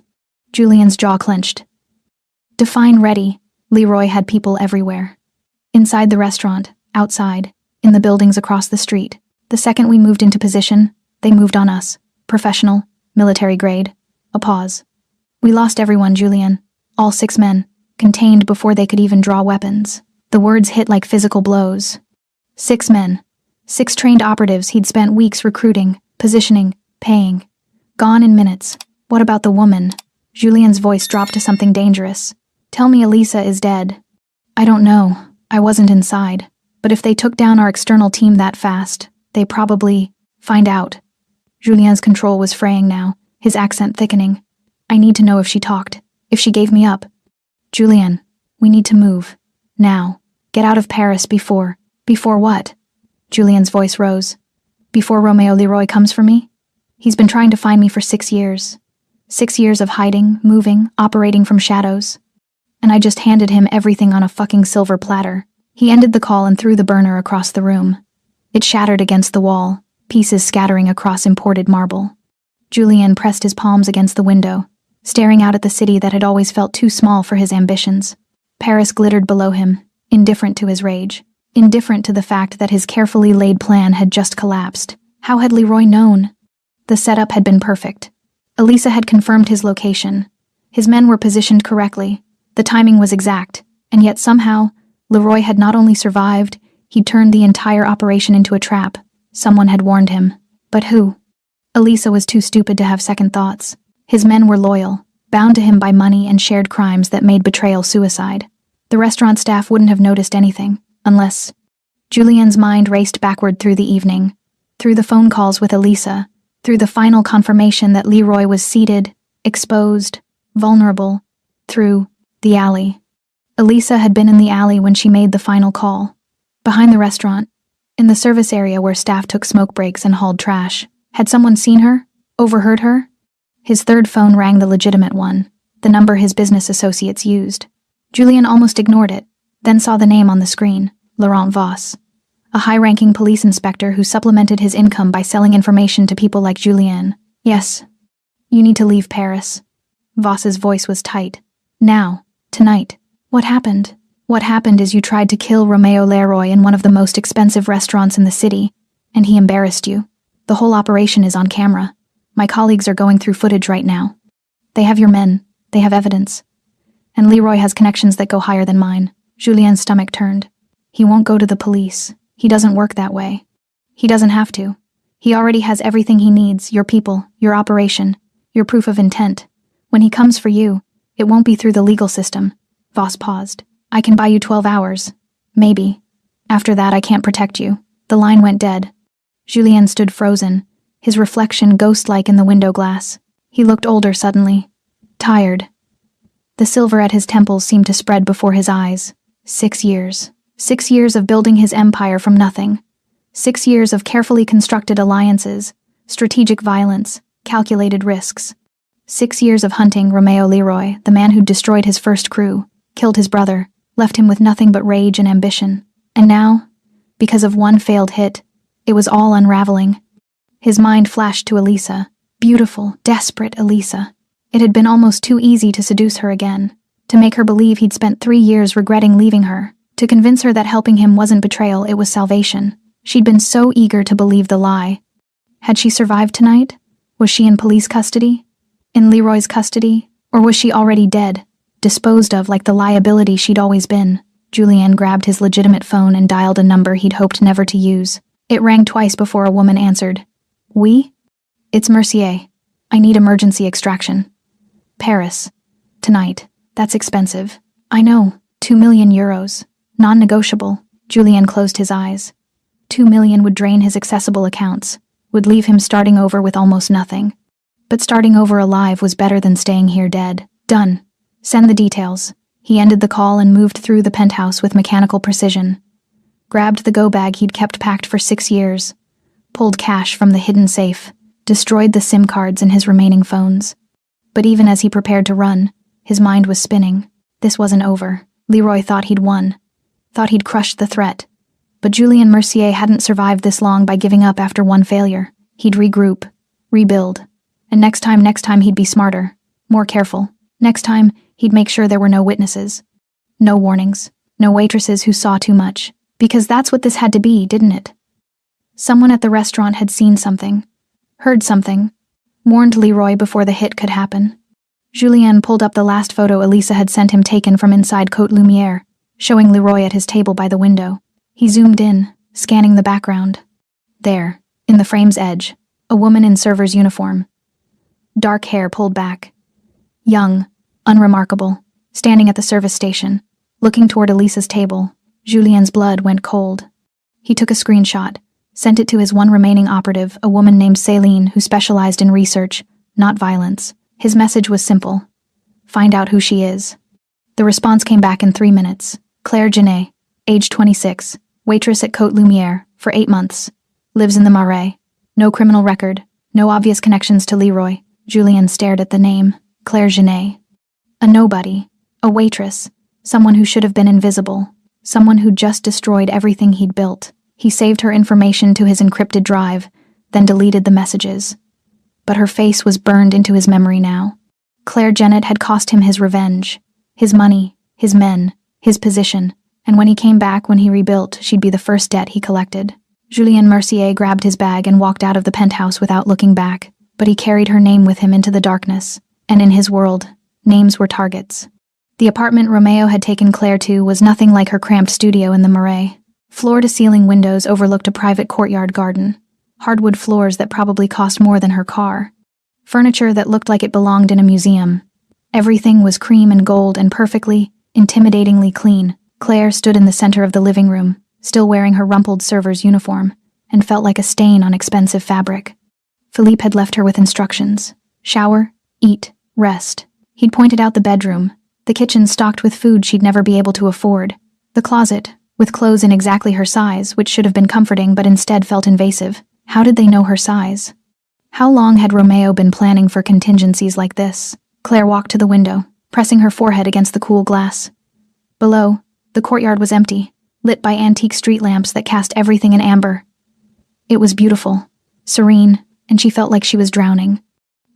Julien's jaw clenched. Define ready. Leroy had people everywhere. Inside the restaurant, outside, in the buildings across the street. The second we moved into position, they moved on us. Professional, military grade. A pause. We lost everyone, Julian. All 6 men, contained before they could even draw weapons. The words hit like physical blows. 6 men. 6 trained operatives he'd spent weeks recruiting, positioning, paying. Gone in minutes. What about the woman? Julian's voice dropped to something dangerous. Tell me Elisa is dead. I don't know. I wasn't inside. But if they took down our external team that fast, they probably find out. Julian's control was fraying now, his accent thickening. I need to know if she talked, if she gave me up. Julian, we need to move. Now. Get out of Paris before what? Julian's voice rose. Before Romeo Leroy comes for me? He's been trying to find me for 6 years. 6 years of hiding, moving, operating from shadows. And I just handed him everything on a fucking silver platter. He ended the call and threw the burner across the room. It shattered against the wall, pieces scattering across imported marble. Julian pressed his palms against the window, staring out at the city that had always felt too small for his ambitions. Paris glittered below him, indifferent to his rage, indifferent to the fact that his carefully laid plan had just collapsed. How had Leroy known? The setup had been perfect. Elisa had confirmed his location. His men were positioned correctly. The timing was exact, and yet somehow, Leroy had not only survived, he'd turned the entire operation into a trap. Someone had warned him. But who? Elisa was too stupid to have second thoughts. His men were loyal, bound to him by money and shared crimes that made betrayal suicide. The restaurant staff wouldn't have noticed anything, unless... Julian's mind raced backward through the evening, through the phone calls with Elisa, through the final confirmation that Leroy was seated, exposed, vulnerable, through the alley. Elisa had been in the alley when she made the final call. Behind the restaurant, in the service area where staff took smoke breaks and hauled trash. Had someone seen her? Overheard her? His third phone rang, the legitimate one, the number his business associates used. Julian almost ignored it, then saw the name on the screen, Laurent Voss, a high-ranking police inspector who supplemented his income by selling information to people like Julian. Yes, you need to leave Paris. Voss's voice was tight. Now, tonight. What happened? What happened is you tried to kill Romeo Leroy in one of the most expensive restaurants in the city, and he embarrassed you. The whole operation is on camera. My colleagues are going through footage right now. They have your men. They have evidence. And Leroy has connections that go higher than mine. Julian's stomach turned. He won't go to the police. He doesn't work that way. He doesn't have to. He already has everything he needs, your people, your operation, your proof of intent. When he comes for you, it won't be through the legal system. Voss paused. I can buy you 12 hours. Maybe. After that, I can't protect you. The line went dead. Julien stood frozen, his reflection ghost-like in the window glass. He looked older suddenly. Tired. The silver at his temples seemed to spread before his eyes. 6 years. 6 years of building his empire from nothing. 6 years of carefully constructed alliances, strategic violence, calculated risks. 6 years of hunting Romeo Leroy, the man who'd destroyed his first crew, killed his brother, left him with nothing but rage and ambition. And now, because of one failed hit, it was all unraveling. His mind flashed to Elisa, beautiful, desperate Elisa. It had been almost too easy to seduce her again, to make her believe he'd spent 3 years regretting leaving her, to convince her that helping him wasn't betrayal, it was salvation. She'd been so eager to believe the lie. Had she survived tonight? Was she in police custody? In Leroy's custody? Or was she already dead, disposed of like the liability she'd always been? Julien grabbed his legitimate phone and dialed a number he'd hoped never to use. It rang twice before a woman answered. Oui? It's Mercier. I need emergency extraction. Paris. Tonight. That's expensive. I know. 2 million euros. Non-negotiable. Julien closed his eyes. 2 million would drain his accessible accounts, would leave him starting over with almost nothing. But starting over alive was better than staying here dead. Done. Send the details. He ended the call and moved through the penthouse with mechanical precision. Grabbed the go-bag he'd kept packed for 6 years. Pulled cash from the hidden safe. Destroyed the SIM cards in his remaining phones. But even as he prepared to run, his mind was spinning. This wasn't over. Leroy thought he'd won. Thought he'd crushed the threat. But Julien Mercier hadn't survived this long by giving up after one failure. He'd regroup. Rebuild. And next time he'd be smarter. More careful. Next time, he'd make sure there were no witnesses. No warnings. No waitresses who saw too much. Because that's what this had to be, didn't it? Someone at the restaurant had seen something. Heard something. warned Leroy before the hit could happen. Julien pulled up the last photo Elisa had sent him taken from inside Côte Lumière, showing Leroy at his table by the window. He zoomed in, scanning the background. There, in the frame's edge, a woman in server's uniform. Dark hair pulled back. Young, unremarkable, standing at the service station, looking toward Elisa's table. Julien's blood went cold. He took a screenshot, sent it to his one remaining operative, a woman named Céline who specialized in research, not violence. His message was simple. Find out who she is. The response came back in 3 minutes. Claire Genet, age 26, waitress at Côte Lumière, for 8 months. Lives in the Marais. No criminal record, no obvious connections to Leroy. Julien stared at the name, Claire Genet. A nobody, a waitress, someone who should have been invisible, someone who just destroyed everything he'd built. He saved her information to his encrypted drive, then deleted the messages. But her face was burned into his memory now. Claire Genet had cost him his revenge, his money, his men, his position, and when he came back, when he rebuilt, she'd be the first debt he collected. Julien Mercier grabbed his bag and walked out of the penthouse without looking back, but he carried her name with him into the darkness, and in his world, names were targets. The apartment Romeo had taken Claire to was nothing like her cramped studio in the Marais. Floor-to-ceiling windows overlooked a private courtyard garden, hardwood floors that probably cost more than her car, furniture that looked like it belonged in a museum. Everything was cream and gold and perfectly, intimidatingly clean. Claire stood in the center of the living room, still wearing her rumpled server's uniform, and felt like a stain on expensive fabric. Philippe had left her with instructions. Shower, eat, rest. He'd pointed out the bedroom, the kitchen stocked with food she'd never be able to afford, the closet, with clothes in exactly her size, which should have been comforting but instead felt invasive. How did they know her size? How long had Romeo been planning for contingencies like this? Claire walked to the window, pressing her forehead against the cool glass. Below, the courtyard was empty, lit by antique street lamps that cast everything in amber. It was beautiful, serene, and she felt like she was drowning.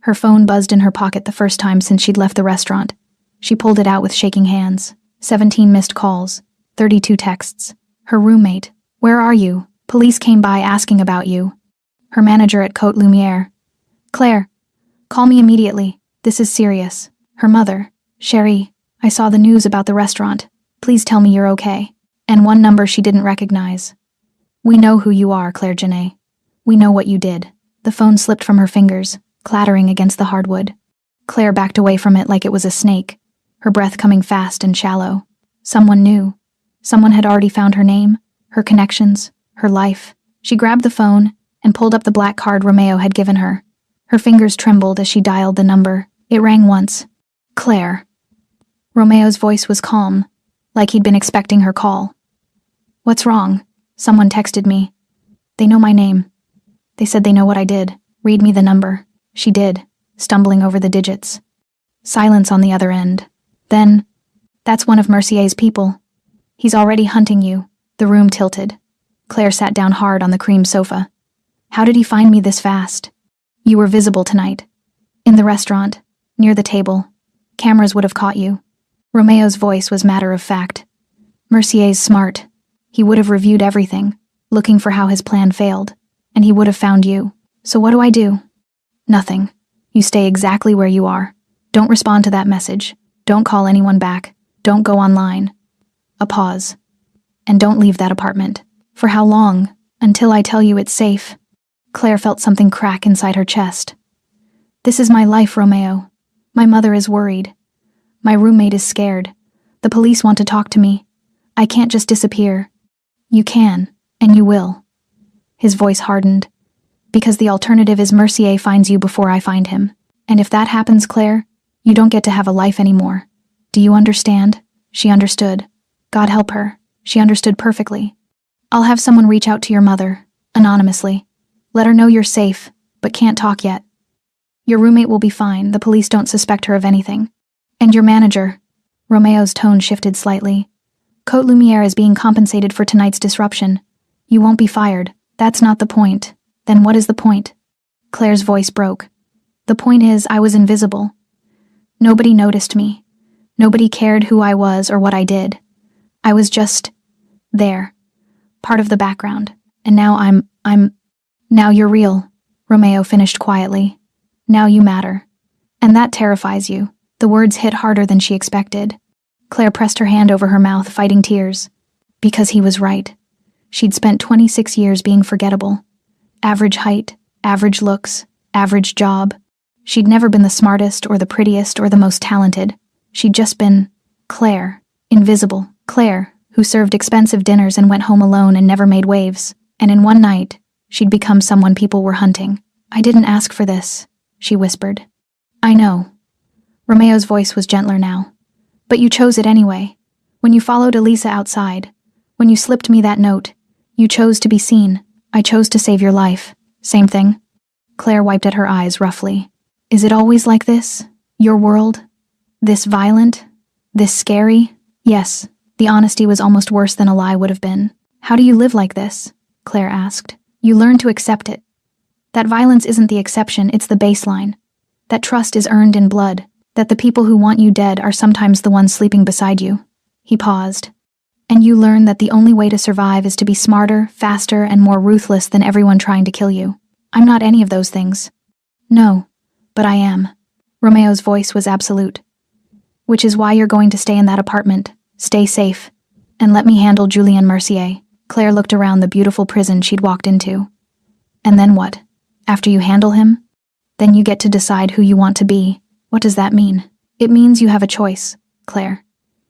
Her phone buzzed in her pocket the first time since she'd left the restaurant. She pulled it out with shaking hands. 17 missed calls, 32 texts. Her roommate. Where are you? Police came by asking about you. Her manager at Côte Lumière. Claire, call me immediately. This is serious. Her mother. Cherie, I saw the news about the restaurant. Please tell me you're okay. And one number she didn't recognize. We know who you are, Claire Genet. We know what you did. The phone slipped from her fingers, clattering against the hardwood. Claire backed away from it like it was a snake, her breath coming fast and shallow. Someone knew. Someone had already found her name, her connections, her life. She grabbed the phone and pulled up the black card Romeo had given her. Her fingers trembled as she dialed the number. It rang once. Claire. Romeo's voice was calm, like he'd been expecting her call. What's wrong? Someone texted me. They know my name. They said they know what I did. Read me the number. She did, stumbling over the digits. Silence on the other end. Then, that's one of Mercier's people. He's already hunting you. The room tilted. Claire sat down hard on the cream sofa. How did he find me this fast? You were visible tonight. In the restaurant, near the table. Cameras would have caught you. Romeo's voice was matter of fact. Mercier's smart. He would have reviewed everything, looking for how his plan failed, and he would have found you. So what do I do? Nothing. You stay exactly where you are. Don't respond to that message. Don't call anyone back. Don't go online. A pause. And don't leave that apartment. For how long? Until I tell you it's safe. Claire felt something crack inside her chest. This is my life, Romeo. My mother is worried. My roommate is scared. The police want to talk to me. I can't just disappear. You can, and you will. His voice hardened. Because the alternative is Mercier finds you before I find him. And if that happens, Claire, you don't get to have a life anymore. Do you understand? She understood. God help her. She understood perfectly. I'll have someone reach out to your mother, anonymously. Let her know you're safe, but can't talk yet. Your roommate will be fine. The police don't suspect her of anything. And your manager. Romeo's tone shifted slightly. Côte Lumière is being compensated for tonight's disruption. You won't be fired. That's not the point. Then what is the point? Claire's voice broke. The point is, I was invisible. Nobody noticed me. Nobody cared who I was or what I did. I was just there, part of the background. And now now you're real, Romeo finished quietly. Now you matter. And that terrifies you. The words hit harder than she expected. Claire pressed her hand over her mouth, fighting tears. Because he was right. She'd spent 26 years being forgettable. Average height, average looks, average job. She'd never been the smartest or the prettiest or the most talented. She'd just been Claire. Invisible. Claire, who served expensive dinners and went home alone and never made waves. And in one night, she'd become someone people were hunting. I didn't ask for this, she whispered. I know. Romeo's voice was gentler now. But you chose it anyway. When you followed Elisa outside, when you slipped me that note, you chose to be seen. I chose to save your life. Same thing. Claire wiped at her eyes roughly. Is it always like this? Your world? This violent? This scary? Yes, the honesty was almost worse than a lie would have been. How do you live like this? Claire asked. You learn to accept it. That violence isn't the exception, it's the baseline. That trust is earned in blood. That the people who want you dead are sometimes the ones sleeping beside you. He paused. And you learn that the only way to survive is to be smarter, faster, and more ruthless than everyone trying to kill you. I'm not any of those things. No, but I am. Romeo's voice was absolute. Which is why you're going to stay in that apartment. Stay safe. And let me handle Julien Mercier. Claire looked around the beautiful prison she'd walked into. And then what? After you handle him? Then you get to decide who you want to be. What does that mean? It means you have a choice, Claire.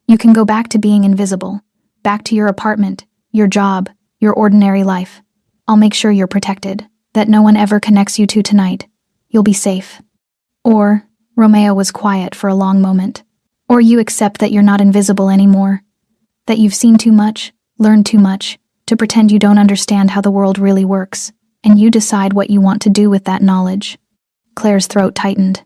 You can go back to being invisible. Back to your apartment, your job, your ordinary life. I'll make sure you're protected. That no one ever connects you to tonight. You'll be safe. Or, Romeo was quiet for a long moment. Or you accept that you're not invisible anymore. That you've seen too much, learned too much, to pretend you don't understand how the world really works, and you decide what you want to do with that knowledge. Claire's throat tightened.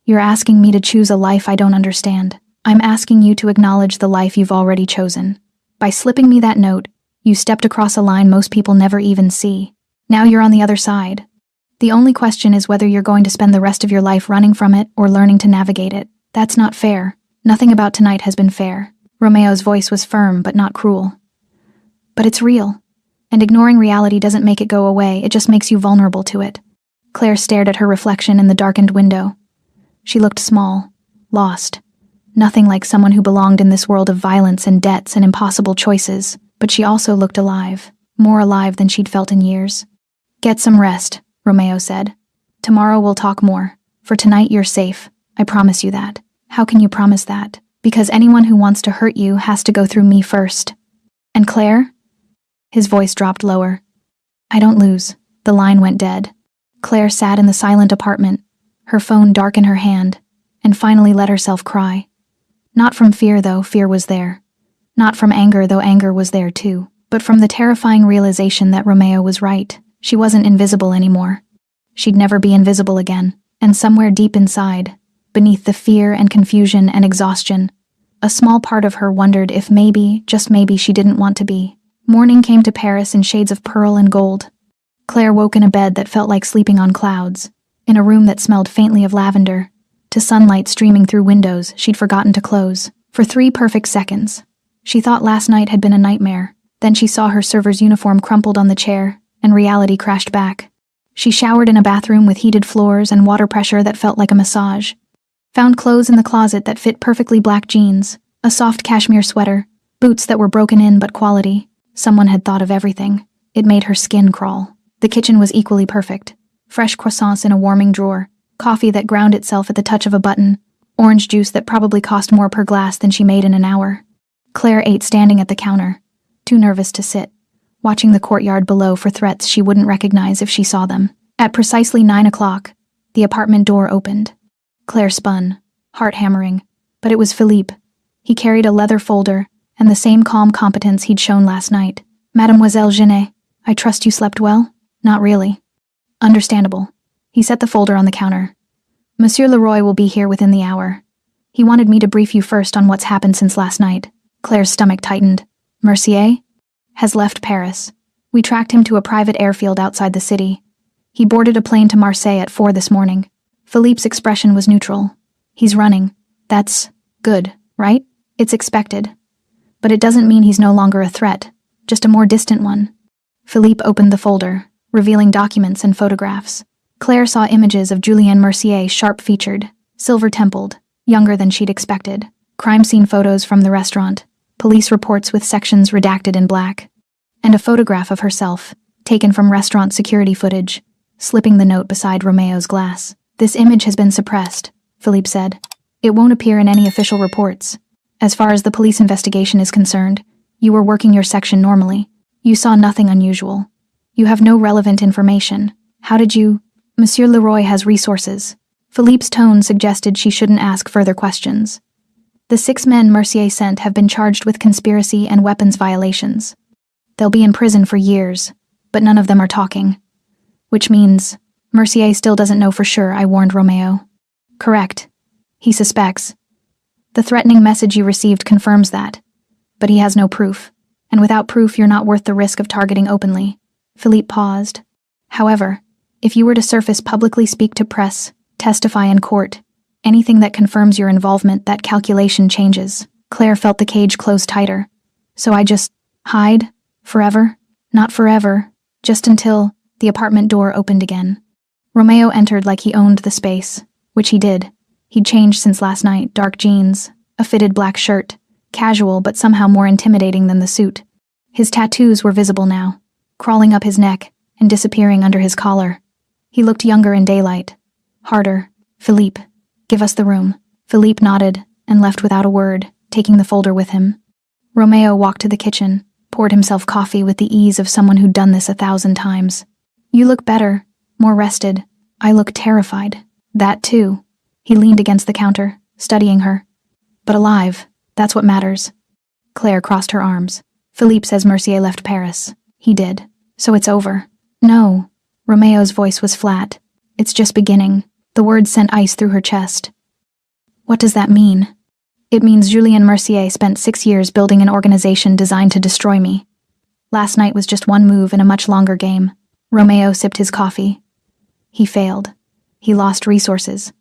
You're asking me to choose a life I don't understand. I'm asking you to acknowledge the life you've already chosen. By slipping me that note, you stepped across a line most people never even see. Now you're on the other side. The only question is whether you're going to spend the rest of your life running from it or learning to navigate it. That's not fair. Nothing about tonight has been fair. Romeo's voice was firm but not cruel. But it's real. And ignoring reality doesn't make it go away, it just makes you vulnerable to it. Claire stared at her reflection in the darkened window. She looked small, lost. Nothing like someone who belonged in this world of violence and debts and impossible choices, but she also looked alive, more alive than she'd felt in years. Get some rest, Romeo said. Tomorrow we'll talk more. For tonight you're safe. I promise you that. How can you promise that? Because anyone who wants to hurt you has to go through me first. And Claire? His voice dropped lower. I don't lose. The line went dead. Claire sat in the silent apartment, her phone dark in her hand, and finally let herself cry. Not from fear, though fear was there. Not from anger, though anger was there too. But from the terrifying realization that Romeo was right. She wasn't invisible anymore. She'd never be invisible again. And somewhere deep inside, beneath the fear and confusion and exhaustion, a small part of her wondered if maybe, just maybe, she didn't want to be. Morning came to Paris in shades of pearl and gold. Claire woke in a bed that felt like sleeping on clouds, in a room that smelled faintly of lavender, to sunlight streaming through windows she'd forgotten to close. For 3 perfect seconds, she thought last night had been a nightmare. Then she saw her server's uniform crumpled on the chair, and reality crashed back. She showered in a bathroom with heated floors and water pressure that felt like a massage. Found clothes in the closet that fit perfectly black jeans, a soft cashmere sweater, boots that were broken in but quality. Someone had thought of everything. It made her skin crawl. The kitchen was equally perfect. Fresh croissants in a warming drawer, coffee that ground itself at the touch of a button, orange juice that probably cost more per glass than she made in an hour. Claire ate standing at the counter, too nervous to sit, watching the courtyard below for threats she wouldn't recognize if she saw them. At precisely 9 o'clock, the apartment door opened. Claire spun, heart hammering, but it was Philippe. He carried a leather folder and the same calm competence he'd shown last night. Mademoiselle Genet, I trust you slept well? Not really. Understandable. He set the folder on the counter. Monsieur Leroy will be here within the hour. He wanted me to brief you first on what's happened since last night. Claire's stomach tightened. Mercier has left Paris. We tracked him to a private airfield outside the city. He boarded a plane to Marseille at 4 this morning. Philippe's expression was neutral. He's running. That's good, right? It's expected. But it doesn't mean he's no longer a threat, just a more distant one. Philippe opened the folder, revealing documents and photographs. Claire saw images of Julienne Mercier, sharp-featured, silver-templed, younger than she'd expected. Crime scene photos from the restaurant, police reports with sections redacted in black, and a photograph of herself, taken from restaurant security footage, slipping the note beside Romeo's glass. "This image has been suppressed," Philippe said. "It won't appear in any official reports. As far as the police investigation is concerned, you were working your section normally. You saw nothing unusual. You have no relevant information. How did you—" "Monsieur Leroy has resources." Philippe's tone suggested she shouldn't ask further questions. "The 6 men Mercier sent have been charged with conspiracy and weapons violations. They'll be in prison for years, but none of them are talking. Which means Mercier still doesn't know for sure," I warned Romeo. "Correct. He suspects. The threatening message you received confirms that. But he has no proof, and without proof you're not worth the risk of targeting openly." Philippe paused. "However, if you were to surface publicly, speak to press, testify in court, anything that confirms your involvement, that calculation changes." Claire felt the cage close tighter. "So I just hide? Forever?" "Not forever. Just until—" The apartment door opened again. Romeo entered like he owned the space, which he did. He'd changed since last night, dark jeans, a fitted black shirt, casual but somehow more intimidating than the suit. His tattoos were visible now, crawling up his neck and disappearing under his collar. He looked younger in daylight. "Harder. Philippe, give us the room." Philippe nodded and left without a word, taking the folder with him. Romeo walked to the kitchen, poured himself coffee with the ease of someone who'd done this 1,000 times. "You look better, more rested." "I look terrified." "That too." He leaned against the counter, studying her. "But alive, that's what matters." Claire crossed her arms. "Philippe says Mercier left Paris." "He did. So it's over." "No." Romeo's voice was flat. "It's just beginning." The words sent ice through her chest. "What does that mean?" "It means Julienne Mercier spent 6 years building an organization designed to destroy me. Last night was just one move in a much longer game." Romeo sipped his coffee. "He failed. He lost resources.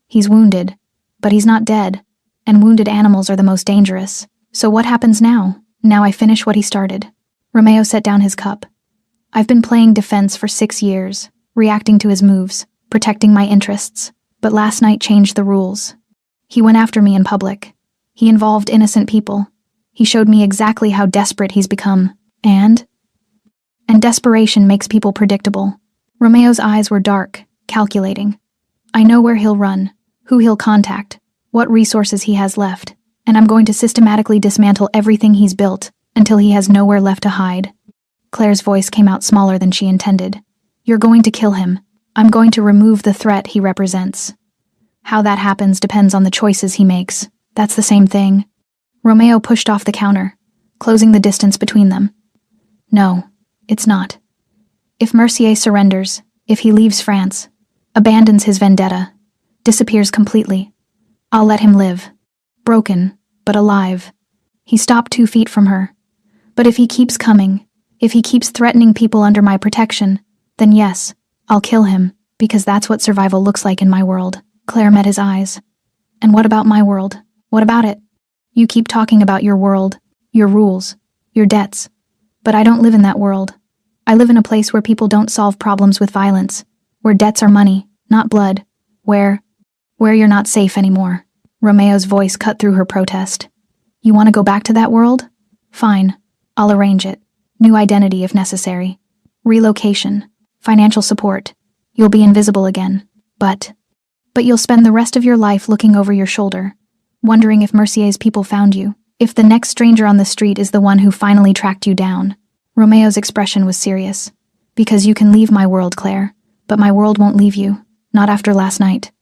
He's wounded, but he's not dead, and wounded animals are the most dangerous. So what happens now? Now I finish what he started." Romeo set down his cup. "I've been playing defense for 6 years, reacting to his moves, protecting my interests, but last night changed the rules. He went after me in public. He involved innocent people. He showed me exactly how desperate he's become, and desperation makes people predictable." Romeo's eyes were dark, calculating. "I know where he'll run, who he'll contact, what resources he has left, and I'm going to systematically dismantle everything he's built until he has nowhere left to hide." Claire's voice came out smaller than she intended. "You're going to kill him. I'm going to remove the threat he represents. How that happens depends on the choices he makes. That's the same thing." Romeo pushed off the counter, closing the distance between them. "No, it's not. If Mercier surrenders, if he leaves France, abandons his vendetta, disappears completely, I'll let him live. Broken, but alive." He stopped 2 feet from her. "But if he keeps coming, if he keeps threatening people under my protection, then yes, I'll kill him, because that's what survival looks like in my world." Claire met his eyes. "And what about my world? What about it? You keep talking about your world, your rules, your debts. But I don't live in that world. I live in a place where people don't solve problems with violence, where debts are money, not blood, where you're not safe anymore." Romeo's voice cut through her protest. "You want to go back to that world? Fine, I'll arrange it. New identity if necessary. Relocation, financial support. You'll be invisible again. But you'll spend the rest of your life looking over your shoulder, wondering if Mercier's people found you, if the next stranger on the street is the one who finally tracked you down." Romeo's expression was serious. "Because you can leave my world, Claire, but my world won't leave you, not after last night.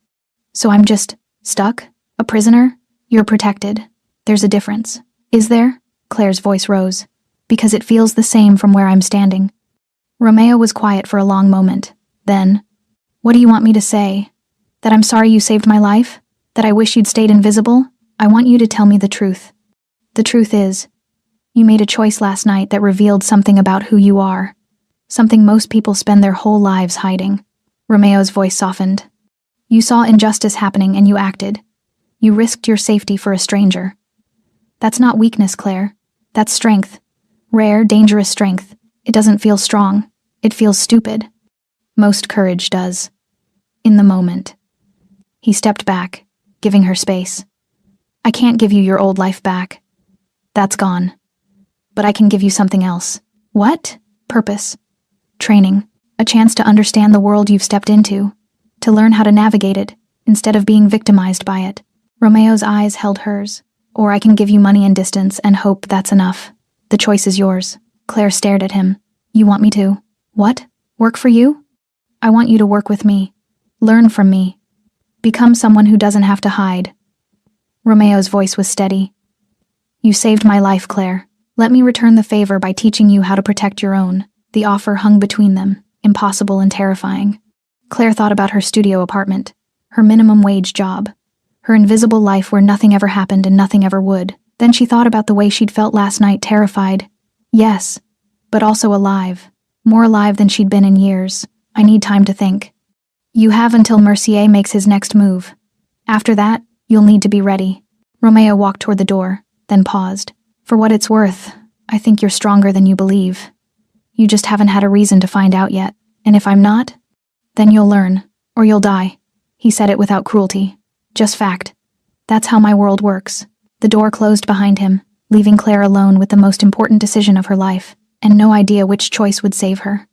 So I'm just stuck? A prisoner? You're protected. There's a difference." "Is there?" Claire's voice rose. "Because it feels the same from where I'm standing." Romeo was quiet for a long moment. Then, "What do you want me to say? That I'm sorry you saved my life? That I wish you'd stayed invisible? I want you to tell me the truth. The truth is, you made a choice last night that revealed something about who you are. Something most people spend their whole lives hiding." Romeo's voice softened. "You saw injustice happening and you acted. You risked your safety for a stranger. That's not weakness, Claire. That's strength. Rare, dangerous strength. It doesn't feel strong. It feels stupid. Most courage does." in the moment. He stepped back, giving her space. I can't give you your old life back. That's gone. But I can give you something else. What? Purpose. Training. A chance to understand the world you've stepped into. To learn how to navigate it, instead of being victimized by it. Romeo's eyes held hers. Or I can give you money and distance and hope that's enough. The choice is yours. Claire stared at him. You want me to? What? Work for you? I want you to work with me. Learn from me. Become someone who doesn't have to hide. Romeo's voice was steady. You saved my life, Claire. Let me return the favor by teaching you how to protect your own. The offer hung between them, impossible and terrifying. Claire thought about her studio apartment, her minimum wage job, her invisible life where nothing ever happened and nothing ever would. Then she thought about the way she'd felt last night, terrified. Yes, but also alive. More alive than she'd been in years. I need time to think. You have until Mercier makes his next move. After that, you'll need to be ready. Romeo walked toward the door, then paused. For what it's worth, I think you're stronger than you believe. You just haven't had a reason to find out yet. And if I'm not, then you'll learn, or you'll die. He said it without cruelty. Just fact. That's how my world works. The door closed behind him, leaving Claire alone with the most important decision of her life, and no idea which choice would save her.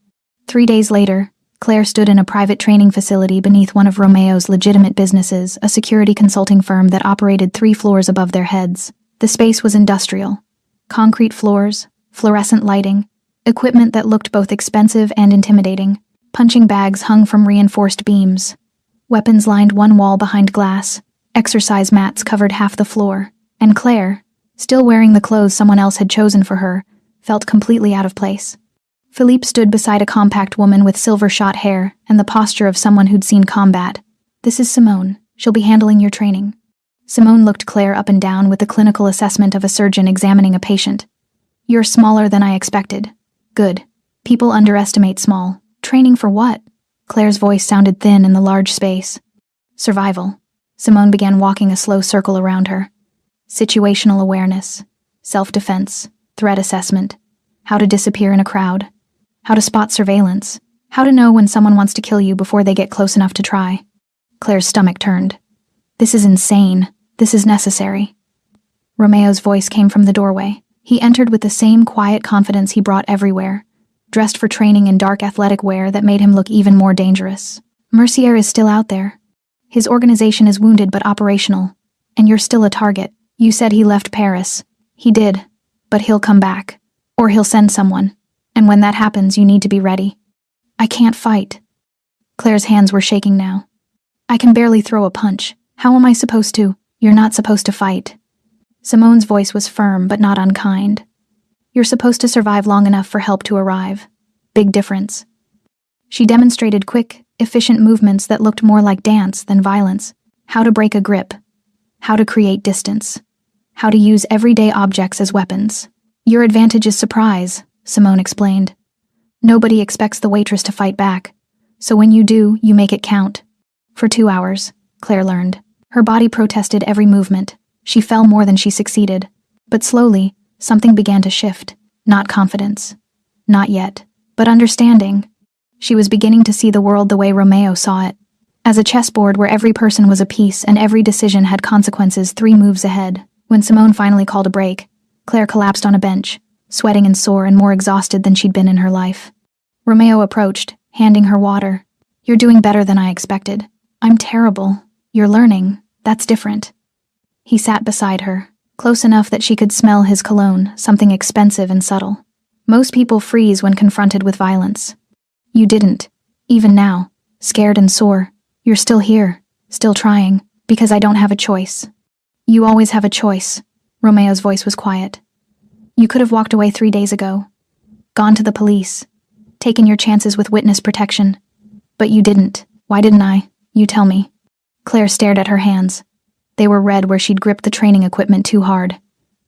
3 days later, Claire stood in a private training facility beneath one of Romeo's legitimate businesses, a security consulting firm that operated 3 floors above their heads. The space was industrial. Concrete floors, fluorescent lighting, equipment that looked both expensive and intimidating. Punching bags hung from reinforced beams. Weapons lined one wall behind glass. Exercise mats covered half the floor. And Claire, still wearing the clothes someone else had chosen for her, felt completely out of place. Philippe stood beside a compact woman with silver-shot hair and the posture of someone who'd seen combat. This is Simone. She'll be handling your training. Simone looked Claire up and down with the clinical assessment of a surgeon examining a patient. You're smaller than I expected. Good. People underestimate small. Training for what? Claire's voice sounded thin in the large space. Survival. Simone began walking a slow circle around her. Situational awareness. Self-defense. Threat assessment. How to disappear in a crowd. How to spot surveillance. How to know when someone wants to kill you before they get close enough to try. Claire's stomach turned. This is insane. This is necessary. Romeo's voice came from the doorway. He entered with the same quiet confidence he brought everywhere, dressed for training in dark athletic wear that made him look even more dangerous. Mercier is still out there. His organization is wounded but operational, and you're still a target. You said he left Paris. He did, but he'll come back. Or he'll send someone. And when that happens, you need to be ready. I can't fight. Claire's hands were shaking now. I can barely throw a punch. How am I supposed to? You're not supposed to fight. Simone's voice was firm but not unkind. You're supposed to survive long enough for help to arrive. Big difference. She demonstrated quick, efficient movements that looked more like dance than violence. How to break a grip. How to create distance. How to use everyday objects as weapons. Your advantage is surprise, Simone explained. Nobody expects the waitress to fight back. So when you do, you make it count. For 2 hours, Claire learned. Her body protested every movement. She fell more than she succeeded. But slowly, something began to shift. Not confidence. Not yet. But understanding. She was beginning to see the world the way Romeo saw it. As a chessboard where every person was a piece and every decision had consequences 3 moves ahead. When Simone finally called a break, Claire collapsed on a bench, sweating and sore and more exhausted than she'd been in her life. Romeo approached, handing her water. You're doing better than I expected. I'm terrible. You're learning. That's different. He sat beside her, close enough that she could smell his cologne, something expensive and subtle. Most people freeze when confronted with violence. You didn't. Even now, scared and sore, you're still here, still trying, because I don't have a choice. You always have a choice. Romeo's voice was quiet. You could have walked away 3 days ago, gone to the police, taken your chances with witness protection. But you didn't. Why didn't I? You tell me. Claire stared at her hands. They were red where she'd gripped the training equipment too hard.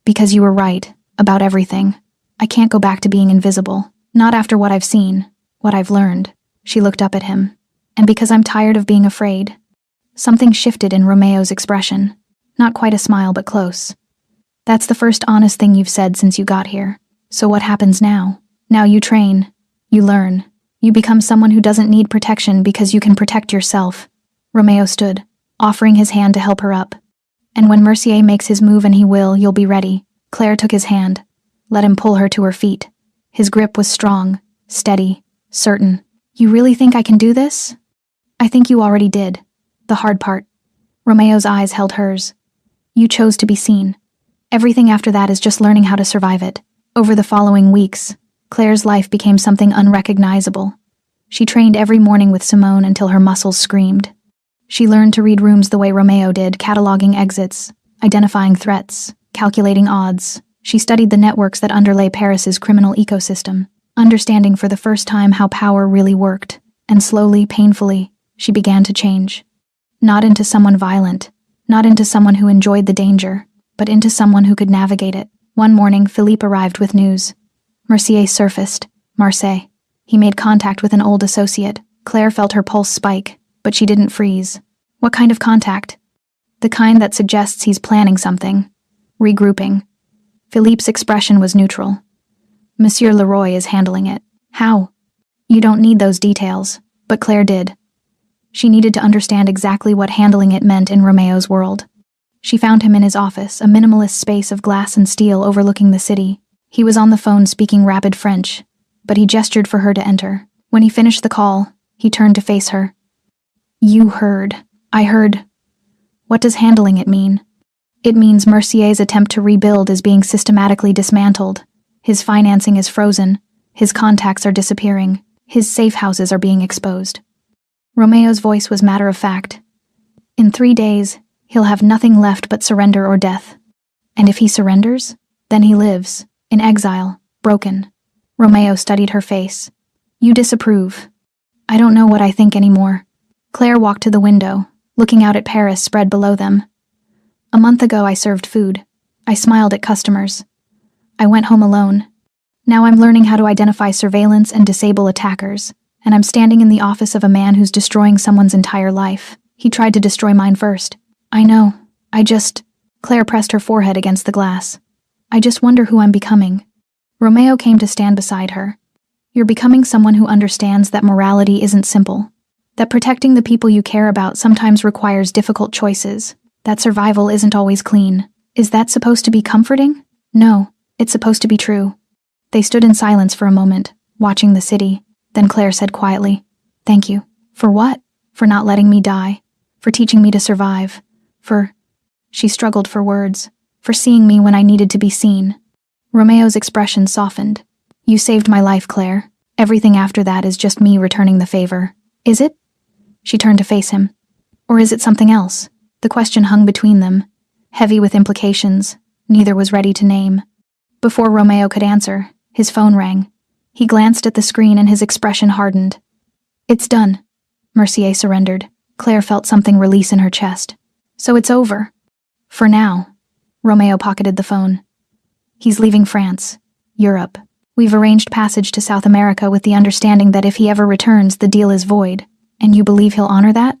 Because you were right, about everything. I can't go back to being invisible. Not after what I've seen, what I've learned. She looked up at him. And because I'm tired of being afraid. Something shifted in Romeo's expression. Not quite a smile, but close. That's the first honest thing you've said since you got here. So what happens now? Now you train. You learn. You become someone who doesn't need protection because you can protect yourself. Romeo stood, offering his hand to help her up. And when Mercier makes his move, and he will, you'll be ready. Claire took his hand, let him pull her to her feet. His grip was strong, steady, certain. You really think I can do this? I think you already did. The hard part. Romeo's eyes held hers. You chose to be seen. Everything after that is just learning how to survive it. Over the following weeks, Claire's life became something unrecognizable. She trained every morning with Simone until her muscles screamed. She learned to read rooms the way Romeo did, cataloging exits, identifying threats, calculating odds. She studied the networks that underlay Paris's criminal ecosystem, understanding for the first time how power really worked, and slowly, painfully, she began to change. Not into someone violent, not into someone who enjoyed the danger, but into someone who could navigate it. One morning, Philippe arrived with news. Mercier surfaced. Marseille. He made contact with an old associate. Claire felt her pulse spike, but she didn't freeze. What kind of contact? The kind that suggests he's planning something. Regrouping. Philippe's expression was neutral. Monsieur Leroy is handling it. How? You don't need those details, but Claire did. She needed to understand exactly what handling it meant in Romeo's world. She found him in his office, a minimalist space of glass and steel overlooking the city. He was on the phone speaking rapid French, but he gestured for her to enter. When he finished the call, he turned to face her. You heard. I heard. What does handling it mean? It means Mercier's attempt to rebuild is being systematically dismantled. His financing is frozen. His contacts are disappearing. His safe houses are being exposed. Romeo's voice was matter-of-fact. In 3 days, he'll have nothing left but surrender or death. And if he surrenders, then he lives, in exile, broken. Romeo studied her face. You disapprove. I don't know what I think anymore. Claire walked to the window, looking out at Paris spread below them. A month ago I served food. I smiled at customers. I went home alone. Now I'm learning how to identify surveillance and disable attackers, and I'm standing in the office of a man who's destroying someone's entire life. He tried to destroy mine first. I know. Claire pressed her forehead against the glass. I just wonder who I'm becoming. Romeo came to stand beside her. You're becoming someone who understands that morality isn't simple. That protecting the people you care about sometimes requires difficult choices. That survival isn't always clean. Is that supposed to be comforting? No, it's supposed to be true. They stood in silence for a moment, watching the city. Then Claire said quietly, Thank you. For what? For not letting me die. For teaching me to survive. She struggled for words. For seeing me when I needed to be seen. Romeo's expression softened. You saved my life, Claire. Everything after that is just me returning the favor. Is it? She turned to face him. Or is it something else? The question hung between them, heavy with implications neither was ready to name. Before Romeo could answer, his phone rang. He glanced at the screen and his expression hardened. It's done. Mercier surrendered. Claire felt something release in her chest. So it's over. For now. Romeo pocketed the phone. He's leaving France, Europe. We've arranged passage to South America with the understanding that if he ever returns, the deal is void. And you believe he'll honor that?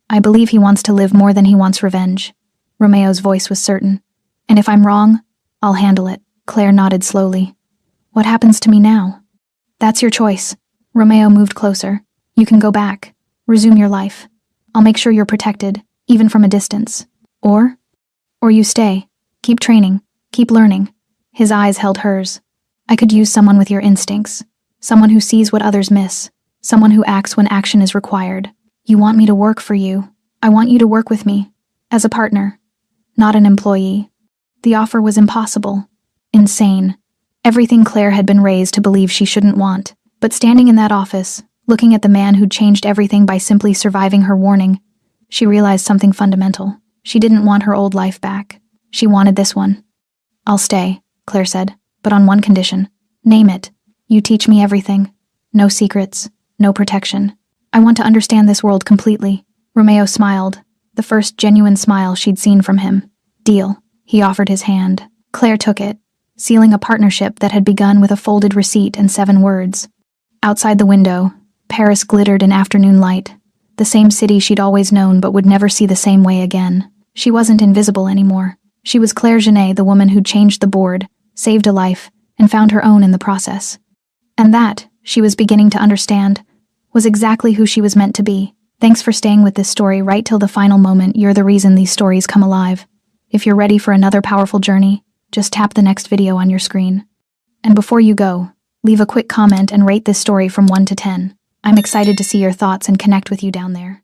I believe he wants to live more than he wants revenge. Romeo's voice was certain. And if I'm wrong, I'll handle it. Claire nodded slowly. What happens to me now? That's your choice. Romeo moved closer. You can go back. Resume your life. I'll make sure you're protected, even from a distance. Or you stay. Keep training. Keep learning. His eyes held hers. I could use someone with your instincts. Someone who sees what others miss. Someone who acts when action is required. You want me to work for you. I want you to work with me. As a partner. Not an employee. The offer was impossible. Insane. Everything Claire had been raised to believe she shouldn't want. But standing in that office, looking at the man who'd changed everything by simply surviving her warning, she realized something fundamental. She didn't want her old life back. She wanted this one. I'll stay, Claire said, but on one condition. Name it. You teach me everything. No secrets. No protection. I want to understand this world completely. Romeo smiled, the first genuine smile she'd seen from him. Deal. He offered his hand. Claire took it, sealing a partnership that had begun with a folded receipt and 7 words. Outside the window, Paris glittered in afternoon light, the same city she'd always known but would never see the same way again. She wasn't invisible anymore. She was Claire Genet, the woman who'd changed the board, saved a life, and found her own in the process. And that, She was beginning to understand, was exactly who she was meant to be. Thanks for staying with this story right till the final moment. You're the reason these stories come alive. If you're ready for another powerful journey, just tap the next video on your screen. And before you go, leave a quick comment and rate this story from 1 to 10. I'm excited to see your thoughts and connect with you down there.